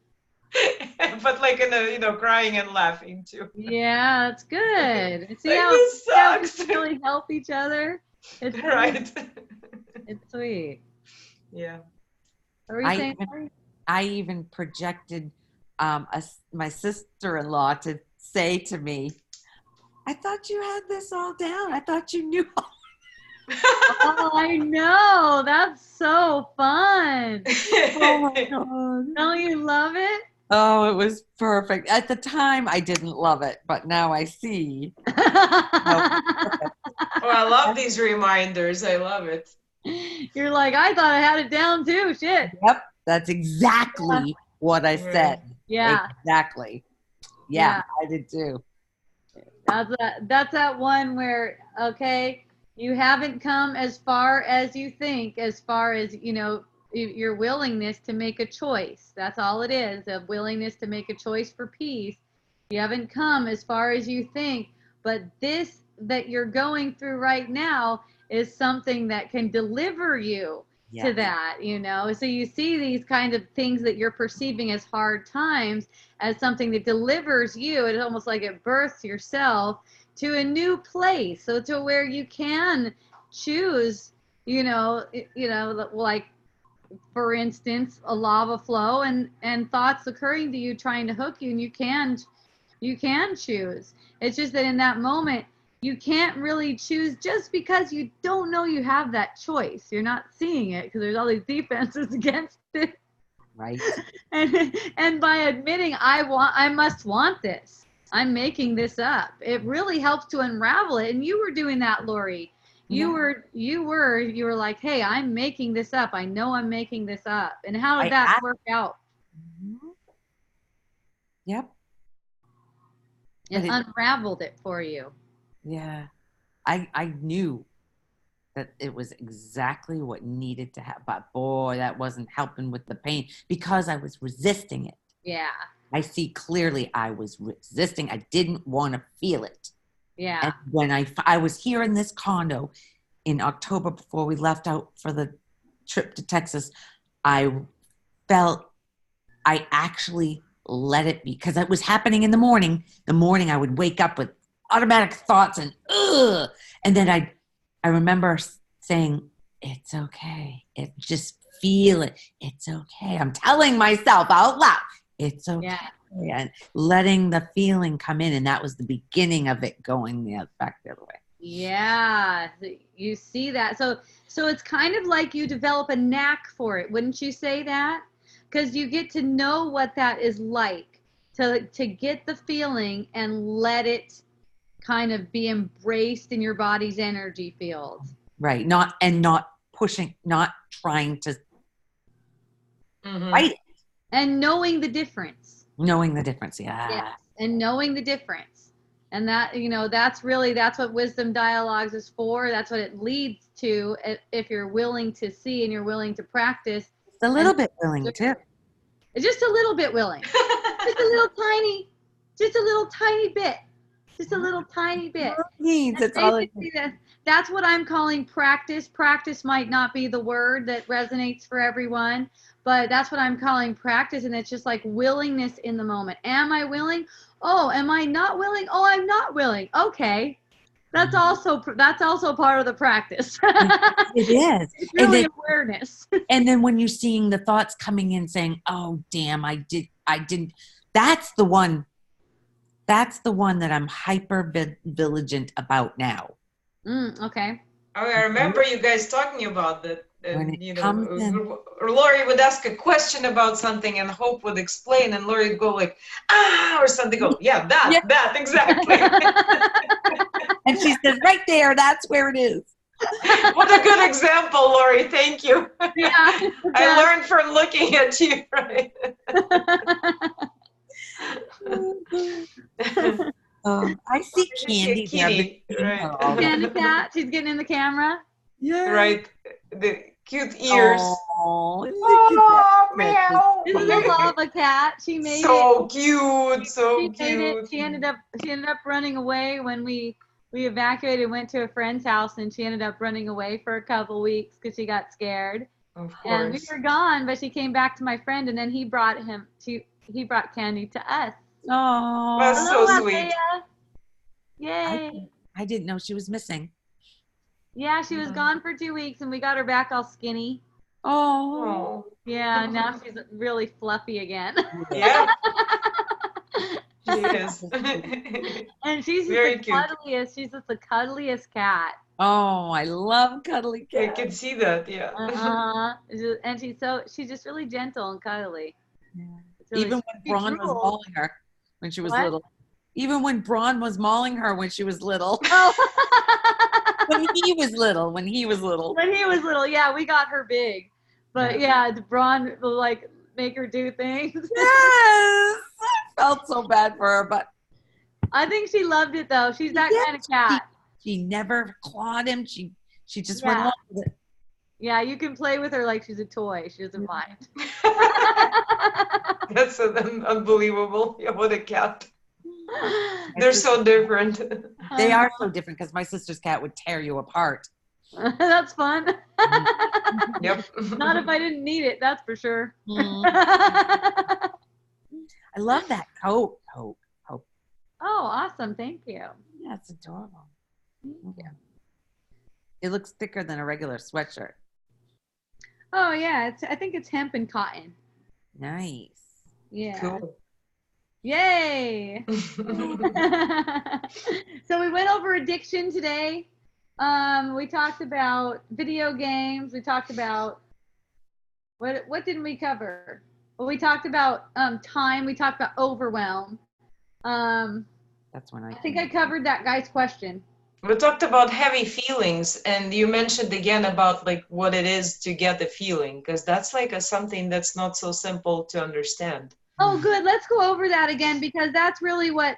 But like in a, crying and laughing too. Yeah, that's good. See Like, how this sucks. we really help each other? It's Right. It's sweet. Yeah. What were you saying? I even projected my sister-in-law to say to me, I thought you had this all down. I thought you knew all. Oh, I know. That's so fun. Oh my God. Don't you love it? Oh, it was perfect. At the time, I didn't love it, but now I see. Oh, I love these reminders. I love it. You're like, I thought I had it down too. Shit. Yep, that's exactly what I said. Yeah. Exactly. Yeah, I did too. That's that one where, okay, you haven't come as far as you think, as far as, your willingness to make a choice. That's all it is, a willingness to make a choice for peace. You haven't come as far as you think, but this that you're going through right now is something that can deliver you to that, So you see these kind of things that you're perceiving as hard times as something that delivers you. It's almost like it births yourself to a new place. So to where you can choose, like, for instance, a lava flow and thoughts occurring to you trying to hook you, and you can choose. It's just that in that moment, you can't really choose just because you don't know you have that choice. You're not seeing it because there's all these defenses against it. Right. And by admitting I must want this, I'm making this up, it really helps to unravel it. And you were doing that, Lori. You were like, hey, I'm making this up. I know I'm making this up. And how did that work out? Yep. It unraveled it for you. Yeah. I knew that it was exactly what needed to happen. But boy, that wasn't helping with the pain because I was resisting it. Yeah. I see clearly I was resisting. I didn't want to feel it. Yeah. And when I was here in this condo in October before we left out for the trip to Texas, I felt I actually let it be because it was happening in the morning. The morning I would wake up with automatic thoughts and ugh. And then I remember saying, it's okay. Just feel it. It's okay. I'm telling myself out loud, it's okay. Yeah. And letting the feeling come in. And that was the beginning of it going back the other way. Yeah. You see that. So it's kind of like you develop a knack for it. Wouldn't you say that? Because you get to know what that is like to get the feeling and let it kind of be embraced in your body's energy field. Right. Not pushing, not trying to fight it. And knowing the difference. Knowing the difference. Yeah. Yes. And knowing the difference. And that, that's what Wisdom Dialogues is for. That's what it leads to if you're willing to see and you're willing to practice. It's a little bit willing too. Just a little bit willing. Just a little tiny bit. Just a little tiny bit. That's what I'm calling practice. Practice might not be the word that resonates for everyone, but that's what I'm calling practice. And it's just like willingness in the moment. Am I willing? Oh, am I not willing? Oh, I'm not willing. Okay. That's also part of the practice. It is. It's really awareness. And then when you're seeing the thoughts coming in saying, oh, damn, I didn't. That's the one that I'm hyper vigilant about now. Okay. Oh, I remember you guys talking about that. When it comes in. Lori would ask a question about something and Hope would explain and Lori would go like, or something. Go, yeah, that, exactly. And she says, right there, that's where it is. What a good example, Lori. Thank you. Yeah. I learned from looking at you, right? I see Candy there. Right. And the cat, she's getting in the camera. Yeah. Right. Cute ears. Oh, look Oh, at that. This is a lava cat. She made So it. cute, so She made it. cute. She ended up running away when we evacuated, went to a friend's house, and she ended up running away for a couple weeks because she got scared. Of And we course. were gone, but she came back to my friend, and then he brought candy to us. Oh, That's so Hello, sweet. Althea. Yay. I didn't know she was missing. Yeah, she was gone for 2 weeks, and we got her back all skinny. Oh, Oh, Yeah, now she's really fluffy again. yeah, she is. And she's just Very the cute. cuddliest. She's just the cuddliest cat. oh, I love cuddly I cats. can see that, yeah. And she's just really gentle and cuddly. Yeah. It's really Even sweet. when She Braun was drools. mauling her when she was What? little. Even when Braun was mauling her when she was little. Oh. When he was little. When he was little, yeah, we got her big. But yeah, Braun will like make her do things. Yes. I felt so bad for her, but I think she loved it though. She's that Yeah, kind of cat. she never clawed him. She just Yeah. went along with it. Yeah, you can play with her like she's a toy. She doesn't mind. That's unbelievable. Yeah, what a cat. They're so different. They are so different because my sister's cat would tear you apart. That's fun. Yep. Not if I didn't need it, that's for sure. Mm. I love that coat. Hope. Oh, awesome. Thank you. Yeah, it's adorable. Yeah. It looks thicker than a regular sweatshirt. Oh, yeah. I think it's hemp and cotton. Nice. Yeah. Cool. Yay. So we went over addiction today. We talked about video games. We talked about what didn't we cover? Well, we talked about time. We talked about overwhelm. That's when I think I covered that guy's question. We talked about heavy feelings, and you mentioned again about like what it is to get the feeling, because that's like something that's not so simple to understand. Oh, good. Let's go over that again, because that's really what,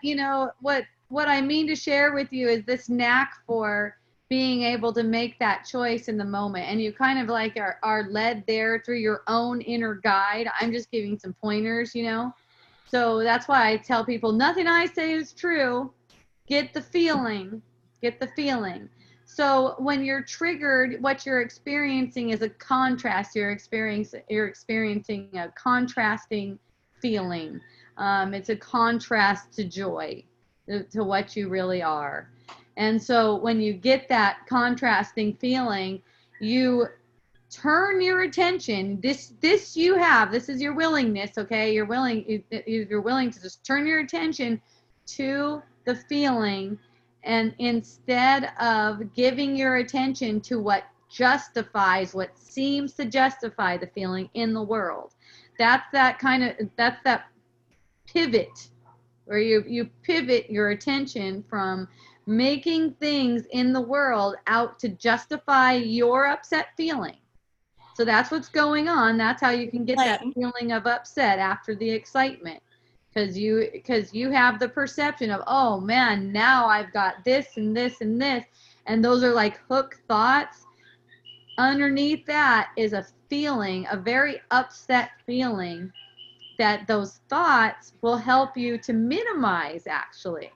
what I mean to share with you is this knack for being able to make that choice in the moment. And you kind of like are led there through your own inner guide. I'm just giving some pointers, So that's why I tell people nothing I say is true. Get the feeling. Get the feeling. So when you're triggered, what you're experiencing is a contrast. You're experiencing a contrasting feeling. It's a contrast to joy, to what you really are. And so when you get that contrasting feeling, you turn your attention. This is your willingness, okay? You're willing to just turn your attention to the feeling, and instead of giving your attention to what seems to justify the feeling in the world. That's that pivot where you pivot your attention from making things in the world out to justify your upset feeling. So that's what's going on. That's how you can get that feeling of upset after the excitement. Because you have the perception of, oh man, now I've got this and this and this. And those are like hook thoughts. Underneath that is a feeling, a very upset feeling, that those thoughts will help you to minimize, actually.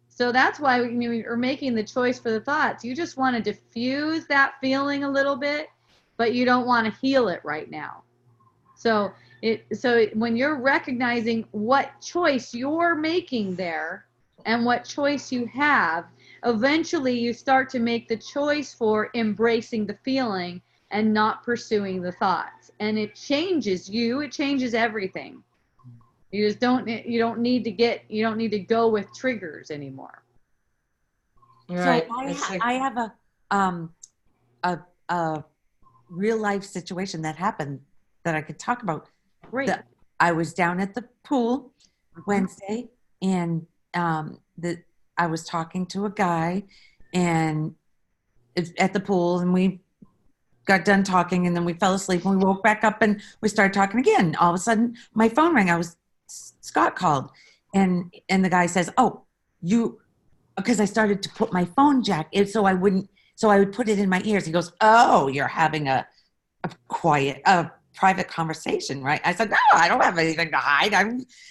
So that's why when you're making the choice for the thoughts, you just want to diffuse that feeling a little bit, but you don't want to heal it right now. So when you're recognizing what choice you're making there and what choice you have, eventually you start to make the choice for embracing the feeling and not pursuing the thoughts. And it changes you. It changes everything. You just don't need to go with triggers anymore. Right. So I have a real life situation that happened that I could talk about. Great. I was down at the pool Wednesday, and I was talking to a guy, and at the pool, and we got done talking, and then we fell asleep, and we woke back up, and we started talking again. All of a sudden, my phone rang. Scott called, and the guy says, "Oh, because I started to put my phone jack in so So I would put it in my ears. He goes, "Oh, you're having a private conversation, right?" I said, "No, I don't have anything to hide."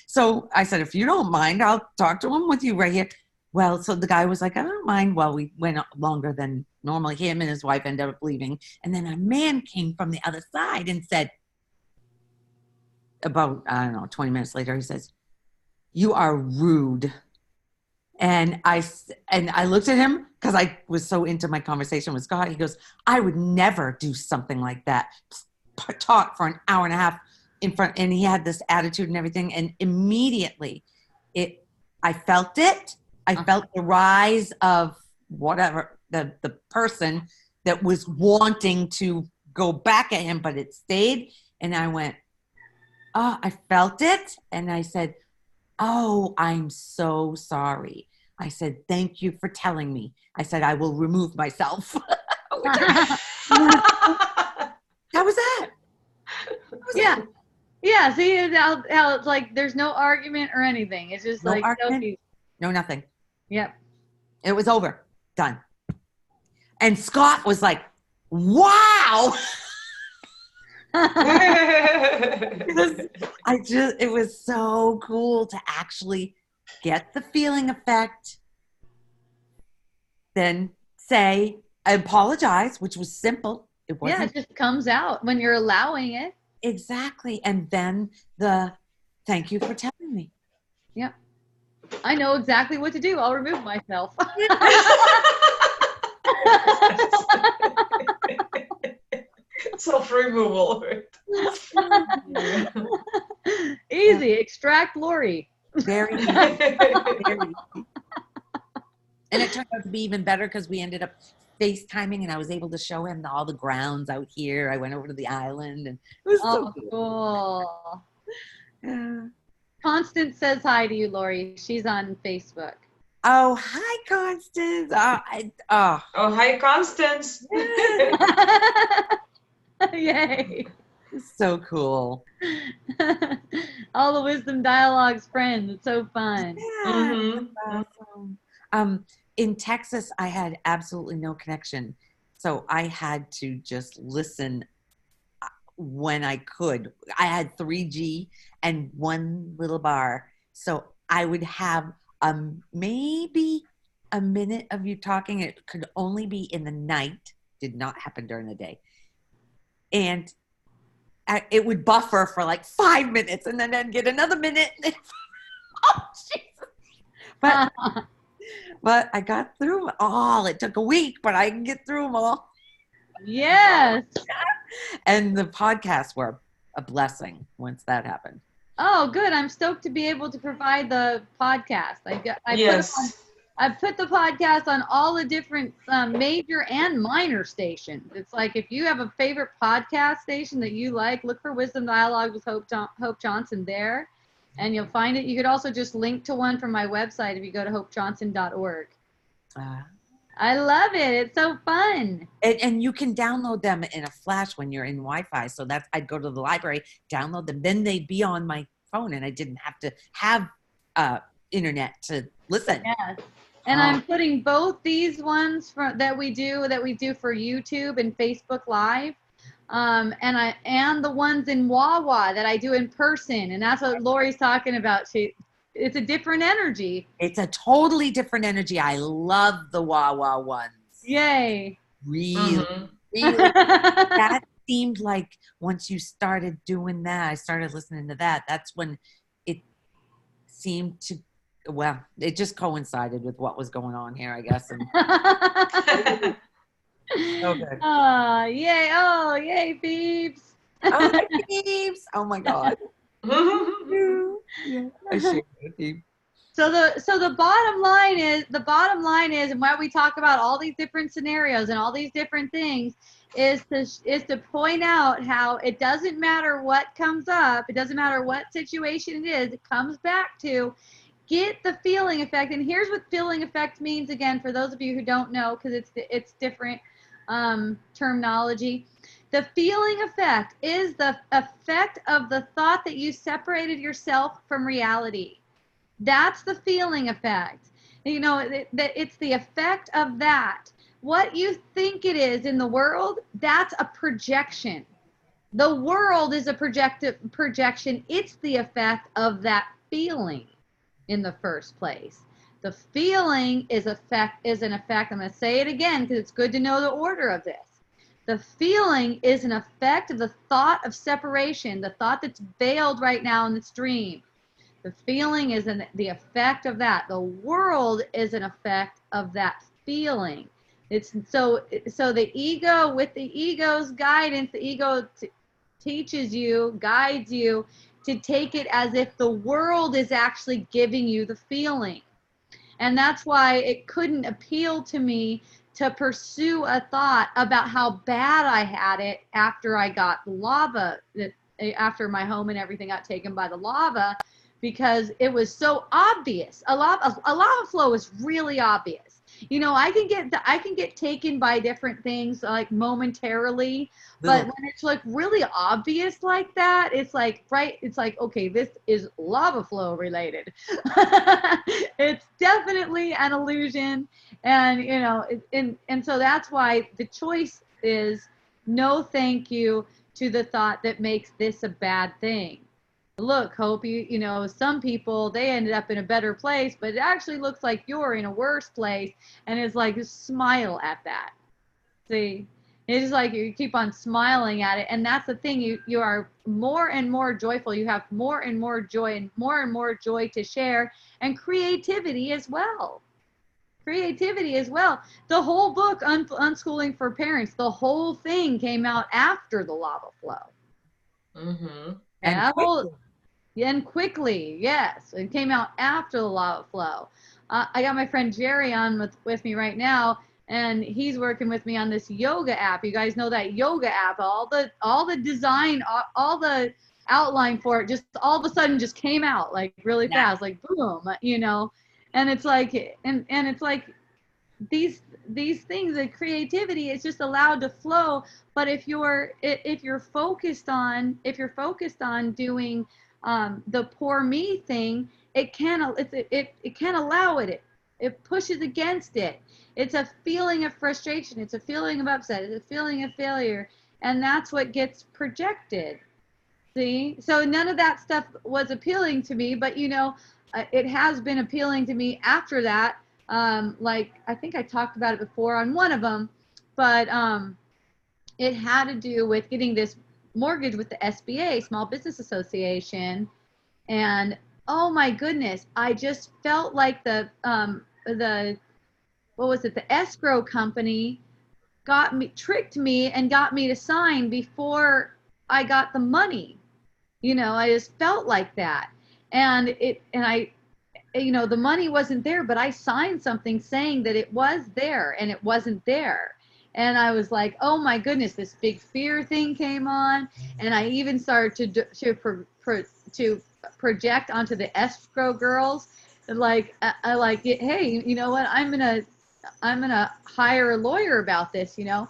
So I said, "If you don't mind, I'll talk to him with you right here." Well, so the guy was like, "I don't mind." Well, we went longer than normally. Him and his wife ended up leaving. And then a man came from the other side and said, about, I don't know, 20 minutes later, he says, "You are rude." And I looked at him because I was so into my conversation with Scott. He goes, "I would never do something like that. Talk for an hour and a half in front." And he had this attitude and everything. And immediately I felt it. I felt the rise of whatever, the person that was wanting to go back at him, but it stayed. And I went, "Oh," I felt it. And I said, "Oh, I'm so sorry." I said, "Thank you for telling me." I said, "I will remove myself." That was it. Yeah. Yeah. See how it's like there's no argument or anything. It's just No like, argument, no nothing. Yep. It was over. Done. And Scott was like, "Wow." It was so cool to actually get the feeling effect, then say, I apologize, which was simple. It wasn't. Yeah, it just comes out when you're allowing it. Exactly. And then the thank you for telling me. Yep. I know exactly what to do. I'll remove myself. Self-removal. Easy. Extract Lori. Very easy. Very easy. And it turned out to be even better because we ended up FaceTiming and I was able to show him all the grounds out here. I went over to the island and it was so cool. Yeah. Constance says hi to you, Lori. She's on Facebook. Oh, hi, Constance. Oh, hi, Constance. Yay. So cool. All the Wisdom Dialogues friends. It's so fun. Yeah. Mm-hmm. Awesome. In Texas, I had absolutely no connection. So I had to just listen when I could. I had 3G and one little bar. So I would have maybe a minute of you talking. It could only be in the night. Did not happen during the day. And it would buffer for like 5 minutes and then I'd get another minute. Oh, Jesus. But I got through them all. It took a week, but I can get through them all. Yes. And the podcasts were a blessing once that happened. Oh, good. I'm stoked to be able to provide the podcast. I put the podcast on all the different major and minor stations. It's like if you have a favorite podcast station that you like, look for Wisdom Dialogue with Hope Johnson there, and you'll find it. You could also just link to one from my website if you go to hopejohnson.org. I love it. It's so fun. And you can download them in a flash when you're in Wi-Fi. So I'd go to the library, download them, then they'd be on my phone, and I didn't have to have internet to listen. Yes. And I'm putting both these ones that we do for YouTube and Facebook Live, and the ones in Wawa that I do in person, and that's what Lori's talking about. It's a different energy. It's a totally different energy. I love the Wawa ones. Yay! Really, really. That seemed like once you started doing that, I started listening to that. That's when it seemed to. Well, it just coincided with what was going on here, I guess. And so good. Oh, yay. Oh, yay, Phoebes. Oh, my Phoebes. Oh, my God. Yeah, I share it with you. So the bottom line is, and why we talk about all these different scenarios and all these different things is to point out how it doesn't matter what comes up. It doesn't matter what situation it is. It comes back to get the feeling effect. And here's what feeling effect means again, for those of you who don't know, because it's different terminology. The feeling effect is the effect of the thought that you separated yourself from reality. That's the feeling effect. You know, it's the effect of that. What you think it is in the world, that's a projection. The world is a projection. It's the effect of that feeling in the first place. The feeling is an effect. I'm going to say it again because it's good to know the order of this. The feeling is an effect of the thought of separation, the thought that's veiled right now in this dream. The feeling is the effect of that. The world is an effect of that feeling. It's so the ego, with the ego's guidance, the ego teaches you, guides you to take it as if the world is actually giving you the feeling. And that's why it couldn't appeal to me to pursue a thought about how bad I had it after I got the lava, after my home and everything got taken by the lava, because it was so obvious. A lava flow is really obvious. You know, I can get taken by different things like momentarily, but when it's like really obvious like that, it's like, right, it's like, okay, this is lava flow related. It's definitely an illusion. And, you know, and so that's why the choice is no thank you to the thought that makes this a bad thing. Look, Hope, you know, some people, they ended up in a better place, but it actually looks like you're in a worse place. And it's like, smile at that. See, it's like you keep on smiling at it. And that's the thing, you are more and more joyful. You have more and more joy to share, and creativity as well. Creativity as well. The whole book, Unschooling for Parents, the whole thing came out after the lava flow. Mm-hmm. And quickly, yes. It came out after the lava flow. I got my friend Jerry on with me right now, and he's working with me on this yoga app. You guys know that yoga app? All the design, all the outline for it, just all of a sudden just came out like really fast, like boom, you know. And it's like, and it's like these things, the creativity is just allowed to flow. But if you're focused on doing the poor me thing, it can't allow it. It pushes against it. It's a feeling of frustration. It's a feeling of upset. It's a feeling of failure, and that's what gets projected. See, so none of that stuff was appealing to me, but you know, it has been appealing to me after that. Like I think I talked about it before on one of them, but it had to do with getting this mortgage with the SBA, Small Business Association, and oh my goodness, I just felt like the what was it, the escrow company tricked me and got me to sign before I got the money. You know, I just felt like that. And I, you know, the money wasn't there, but I signed something saying that it was there, and it wasn't there. And I was like, oh my goodness, this big fear thing came on. And I even started to project onto the escrow girls, like, hey, you know what, I'm gonna hire a lawyer about this, you know.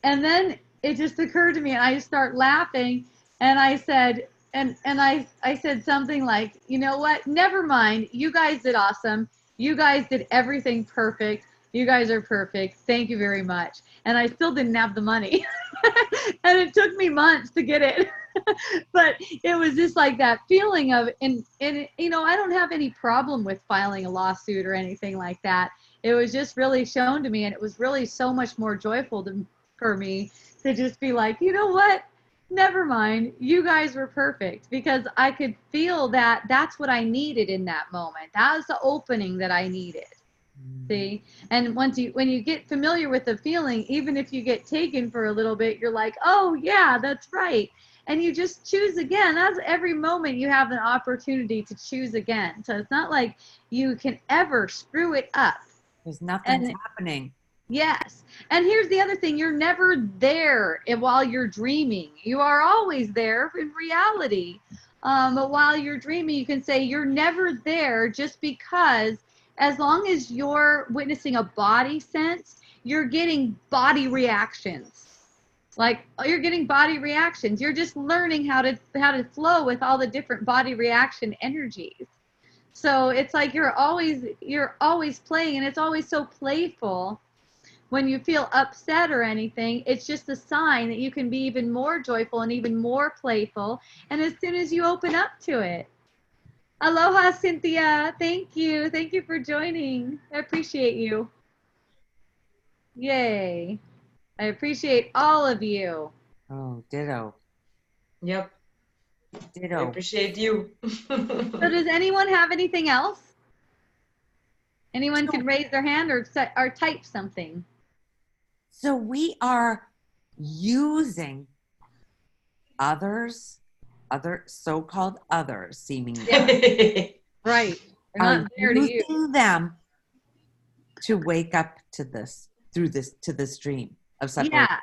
And then it just occurred to me, and I just start laughing, and I said, I said something like, you know what, never mind, you guys did awesome, you guys did everything perfect, you guys are perfect, thank you very much. And I still didn't have the money. And it took me months to get it. But it was just like that feeling of, and you know, I don't have any problem with filing a lawsuit or anything like that. It was just really shown to me, and it was really so much more joyful for me to just be like, you know what, never mind, you guys were perfect, because I could feel that that's what I needed in that moment. That was the opening that I needed. See, and when you get familiar with the feeling, even if you get taken for a little bit, you're like, oh yeah, that's right. And you just choose again. That's every moment you have an opportunity to choose again. So it's not like you can ever screw it up. There's nothing happening. Yes. And here's the other thing. You're never there while you're dreaming. You are always there in reality. But while you're dreaming, you can say you're never there, just because as long as you're witnessing a body sense, you're getting body reactions. Like, you're getting body reactions. You're just learning how to flow with all the different body reaction energies. So it's like you're always playing, and it's always so playful. when you feel upset or anything, it's just a sign that you can be even more joyful and even more playful. And as soon as you open up to it. Aloha, Cynthia. Thank you. Thank you for joining. I appreciate you. Yay. I appreciate all of you. Oh, ditto. Yep. I Ditto. appreciate you. So does anyone have anything else? Anyone can raise their hand or type something. So we are using other so-called others, seemingly. Right. They're Are not there to you. using them to wake up to this dream of separation. Yeah.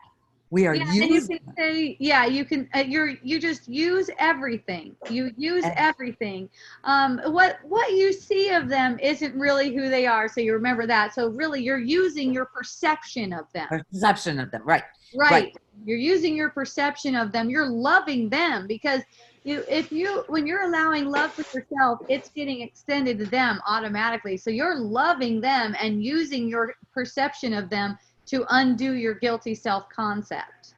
We are Yeah, and you using can say, yeah, you can. You just use everything. You use everything. What you see of them isn't really who they are. So you remember that. So really, you're using your perception of them. perception of them, right? Right. You're using your perception of them. You're loving them because when you're allowing love for yourself, it's getting extended to them automatically. So you're loving them and using your perception of them to undo your guilty self-concept.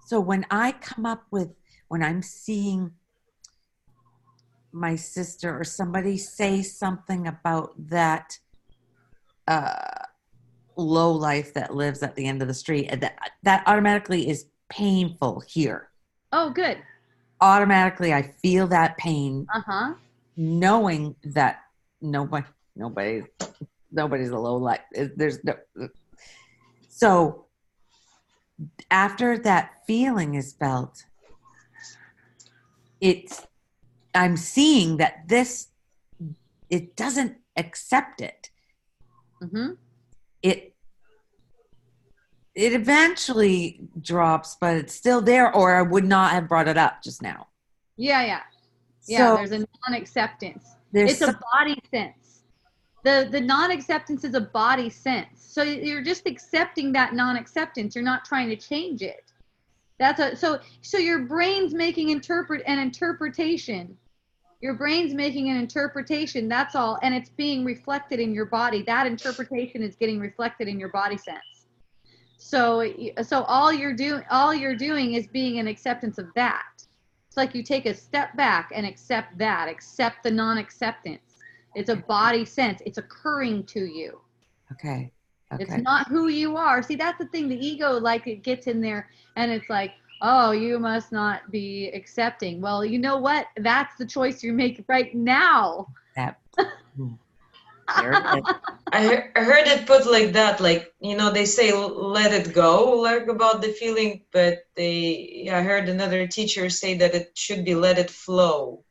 So when I'm seeing my sister or somebody say something about that low life that lives at the end of the street, and that automatically is painful here. Oh, good. Automatically, I feel that pain, knowing that nobody's a low life. There's no. So after that feeling is felt, I'm seeing that it doesn't accept it. Mm-hmm. It eventually drops, but it's still there, or I would not have brought it up just now. Yeah. So there's a non-acceptance. It's a body sense. The non-acceptance is a body sense. So you're just accepting that non-acceptance. You're not trying to change it. So your brain's making an interpretation. Your brain's making an interpretation, that's all, and it's being reflected in your body. That interpretation is getting reflected in your body sense. So all you're doing is being an acceptance of that. It's like you take a step back and accept the non-acceptance. It's a body sense. It's occurring to you. Okay. It's not who you are. See, that's the thing. The ego, like, it gets in there and it's like, oh, you must not be accepting. Well, you know what? That's the choice you make right now. There it is. I heard it put like that, like, they say let it go, like about the feeling, but I heard another teacher say that it should be let it flow.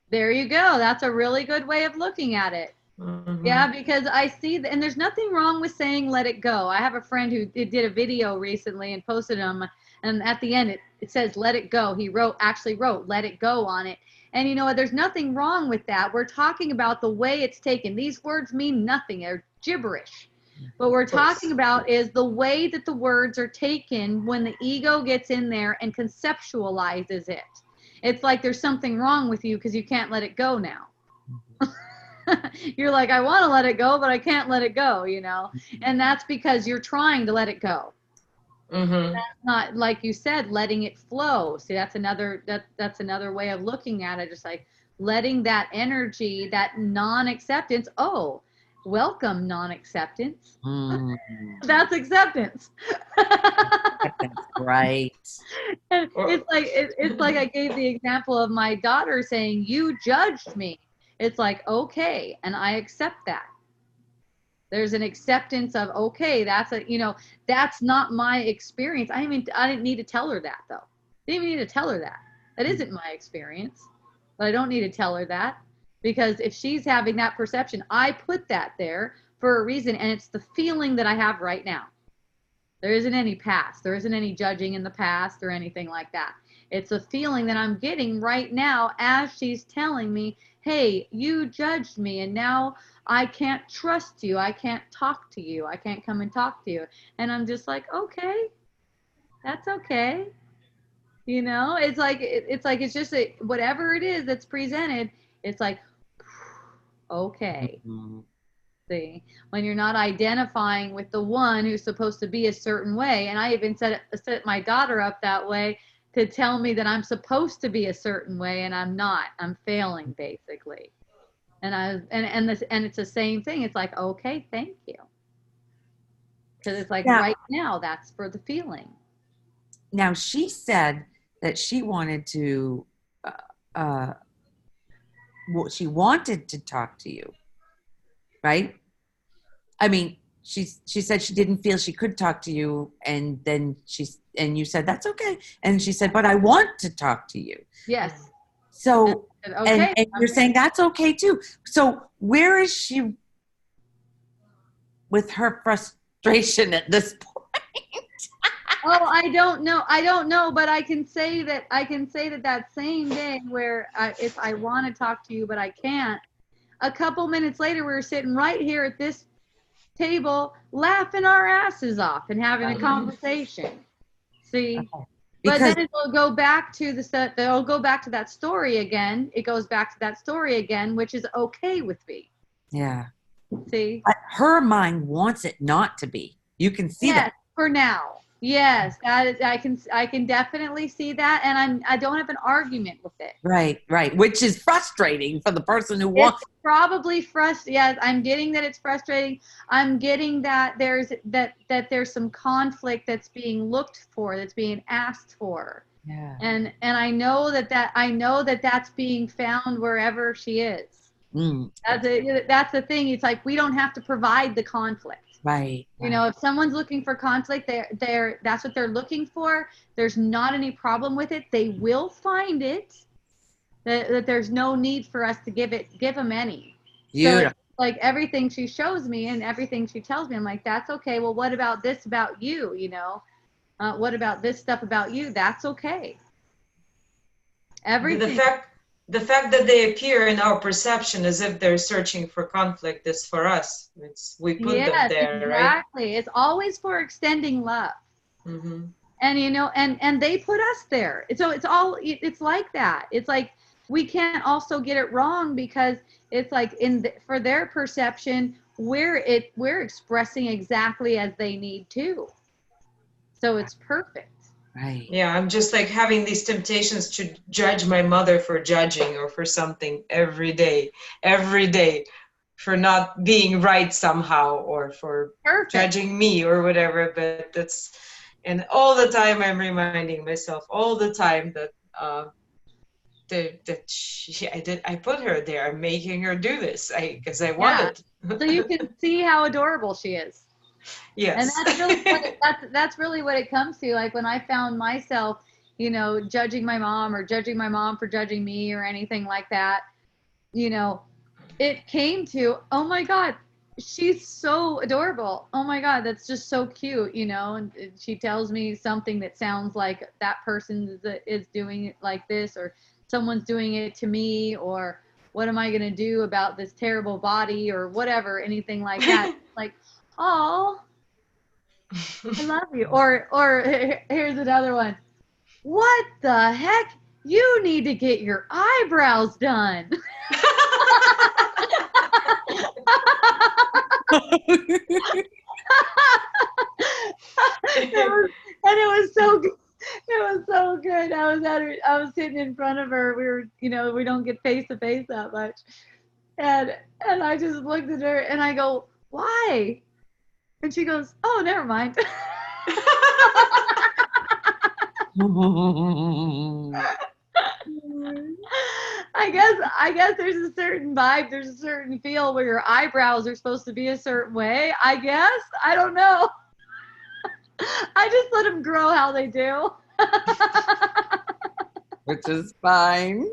There you go. That's a really good way of looking at it. Mm-hmm. Yeah, because I see, and there's nothing wrong with saying let it go. I have a friend who did a video recently and posted them, and at the end it says let it go. He actually wrote let it go on it. And you know what? There's nothing wrong with that. We're talking about the way it's taken. These words mean nothing. They're gibberish. What we're talking about is the way that the words are taken when the ego gets in there and conceptualizes it. It's like there's something wrong with you because you can't let it go now. You're like, I want to let it go, but I can't let it go, and that's because you're trying to let it go. Mm-hmm. That's not, like you said, letting it flow. See, that's another way of looking at it. Just like letting that energy, that non-acceptance. Oh, welcome non-acceptance. That's acceptance. Right. And it's like I gave the example of my daughter saying, "You judged me." It's like, okay, and I accept that. There's an acceptance of, okay, that's not my experience. I didn't need to tell her that, though. Didn't even need to tell her that. That isn't my experience. But I don't need to tell her that, because if she's having that perception, I put that there for a reason, and it's the feeling that I have right now. There isn't any past. There isn't any judging in the past or anything like that. It's a feeling that I'm getting right now as she's telling me, hey, you judged me, and now I can't trust you. I can't talk to you. I can't come and talk to you. And I'm just like, okay, that's okay. It's just whatever it is that's presented, it's like, okay. Mm-hmm. See, when you're not identifying with the one who's supposed to be a certain way, and I even set my daughter up that way to tell me that I'm supposed to be a certain way, and I'm not. I'm failing basically. And it's the same thing. It's like, okay, thank you, because it's like right now that's for the feeling. Now she said that she wanted to, she wanted to talk to you. Right? I mean, she said she didn't feel she could talk to you, and then you said that's okay, and she said, but I want to talk to you. Yes. So okay. and you're saying that's okay too. So where is she with her frustration at this point? Oh, I don't know, but I can say that same day where if I want to talk to you, but I can't. A couple minutes later, we were sitting right here at this table, laughing our asses off and having a conversation. See, but then it'll go back to it'll go back to that story again. It goes back to that story again, which is okay with me. Yeah. See, but her mind wants it not to be. You can see that for now. Yes, that is, I can definitely see that, and I don't have an argument with it. Right, which is frustrating for the person who wants. It's probably frustrating. Yes, I'm getting that it's frustrating. I'm getting that there's some conflict that's being looked for, that's being asked for. Yeah. And I know that's being found wherever she is. That's the thing. It's like we don't have to provide the conflict. Right. You know, if someone's looking for conflict, that's what they're looking for. There's not any problem with it. They will find it. That there's no need for us to give them any. Beautiful. So like everything she shows me and everything she tells me, I'm like, that's okay. Well, what about this about you? You know, what about this stuff about you? That's okay. Everything. The fact that they appear in our perception as if they're searching for conflict is for us. We put them there, exactly. right? Exactly. It's always for extending love. Mm-hmm. And you know, and they put us there. So it's like that. It's like we can't also get it wrong, because it's like for their perception, we're expressing exactly as they need to. So it's perfect. Right. Yeah, I'm just like having these temptations to judge my mother for judging or for something every day for not being right somehow, or for judging me or whatever. But and all the time I'm reminding myself all the time that I put her there. I'm making her do this because I want it. So you can see how adorable she is. Yes. And that's really what it comes to. Like when I found myself, you know, judging my mom or judging my mom for judging me or anything like that, you know, it came to, oh my God, she's so adorable. Oh my God, that's just so cute, you know. And she tells me something that sounds like that person is doing it like this, or someone's doing it to me, or what am I going to do about this terrible body, or whatever, anything like that. Like, oh, I love you. Or here's another one. What the heck? You need to get your eyebrows done. It was so good. It was so good. I was sitting in front of her. We were, you know, we don't get face to face that much. And I just looked at her and I go, why? And she goes, oh, never mind. I guess there's a certain vibe, there's a certain feel where your eyebrows are supposed to be a certain way. I guess. I don't know. I just let them grow how they do. Which is fine.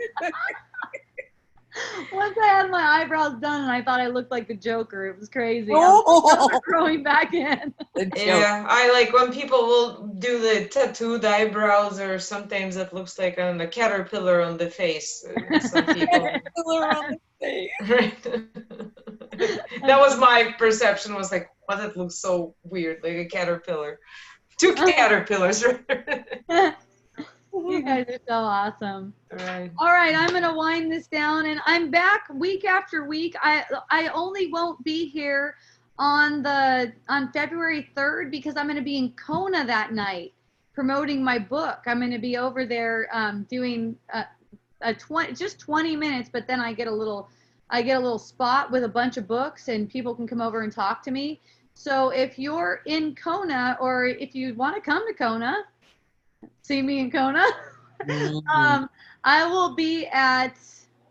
Once I had my eyebrows done and I thought I looked like the Joker. It was crazy. Oh. Growing back in. Yeah, I like when people will do the tattooed eyebrows, or sometimes it looks like a caterpillar on the face. Some people. Caterpillar on the face. Right. That was my perception. Was like, well, that looks so weird, like a caterpillar. Two caterpillars. You guys are so awesome. Right. All right, I'm gonna wind this down, and I'm back week after week. I only won't be here on February 3rd because I'm gonna be in Kona that night promoting my book. I'm gonna be over there doing just 20 minutes, but then I get a little spot with a bunch of books, and people can come over and talk to me. So if you're in Kona, or if you want to come to Kona, see me in Kona. I will be at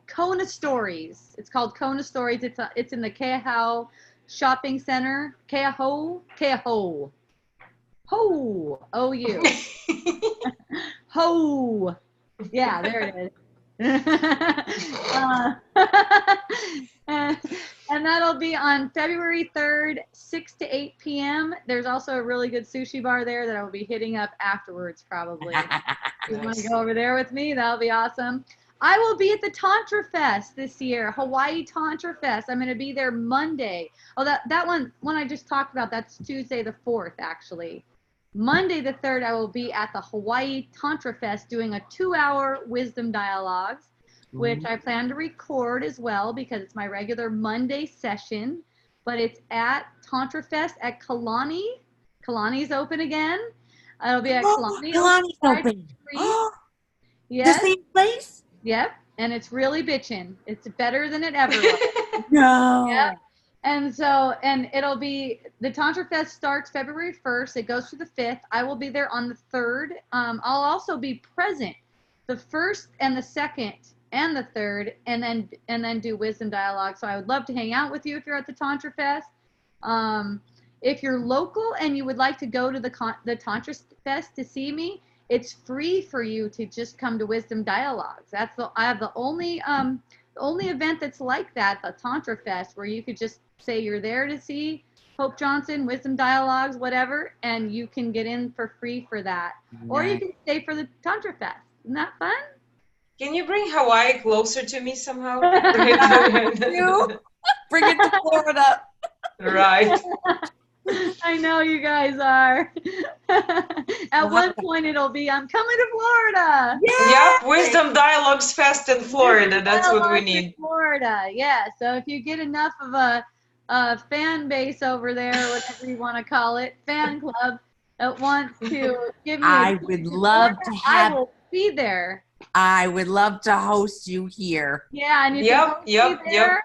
Kona Stories. It's called Kona Stories. It's in the Keahau Shopping Center. Keahau. Ho. O-U. Ho. Yeah, there it is. And that'll be on February 3rd, 6 to 8 p.m. There's also a really good sushi bar there that I will be hitting up afterwards, probably. If you want to go over there with me, that'll be awesome. I will be at the Tantra Fest this year, Hawaii Tantra Fest. I'm going to be there Monday. Oh, that one I just talked about, that's Tuesday the 4th, actually. Monday the 3rd, I will be at the Hawaii Tantra Fest doing a 2-hour wisdom dialogues, which I plan to record as well because it's my regular Monday session. But it's at Tantra Fest at Kalani. Kalani's open again. It'll be at Kalani. Kalani's open. Yes. The same place? Yep. And it's really bitchin'. It's better than it ever was. No. Yep. And so, and it'll be, the Tantra Fest starts February 1st. It goes to the 5th. I will be there on the 3rd. I'll also be present the 1st and the 2nd and the 3rd, and then do wisdom dialogue. So I would love to hang out with you if you're at the Tantra Fest. If you're local and you would like to go to the Tantra Fest to see me, it's free for you to just come to Wisdom Dialogues. I have the only event that's like that, the Tantra Fest, where you could just say you're there to see Hope Johnson, Wisdom Dialogues, whatever, and you can get in for free for that. Nice. Or you can stay for the Tantra Fest. Isn't that fun? Can you bring Hawaii closer to me somehow? Bring it to Florida. Right. I know you guys are. At one point it'll be, I'm coming to Florida. Yep, Wisdom Dialogues Fest in Florida. That's what we need. Florida, yeah. So if you get enough of a fan base over there, whatever you want to call it, fan club that wants to give me I would love to have. I will be there. I would love to host you here. Yeah, and if you host me there,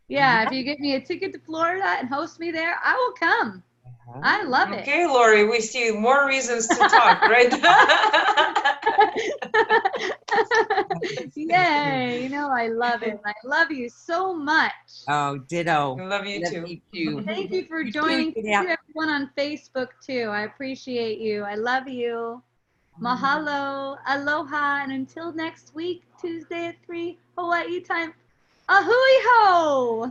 yeah, if you get me a ticket to Florida and host me there, I will come. I love it. Okay, Lori, we see more reasons to talk, right? Yay, you know I love it. I love you so much. Oh, ditto. I love you too. Thank you for joining. Thank you everyone on Facebook too. I appreciate you. I love you. Mahalo, aloha, and until next week, Tuesday at 3 Hawaii time. Ahui ho!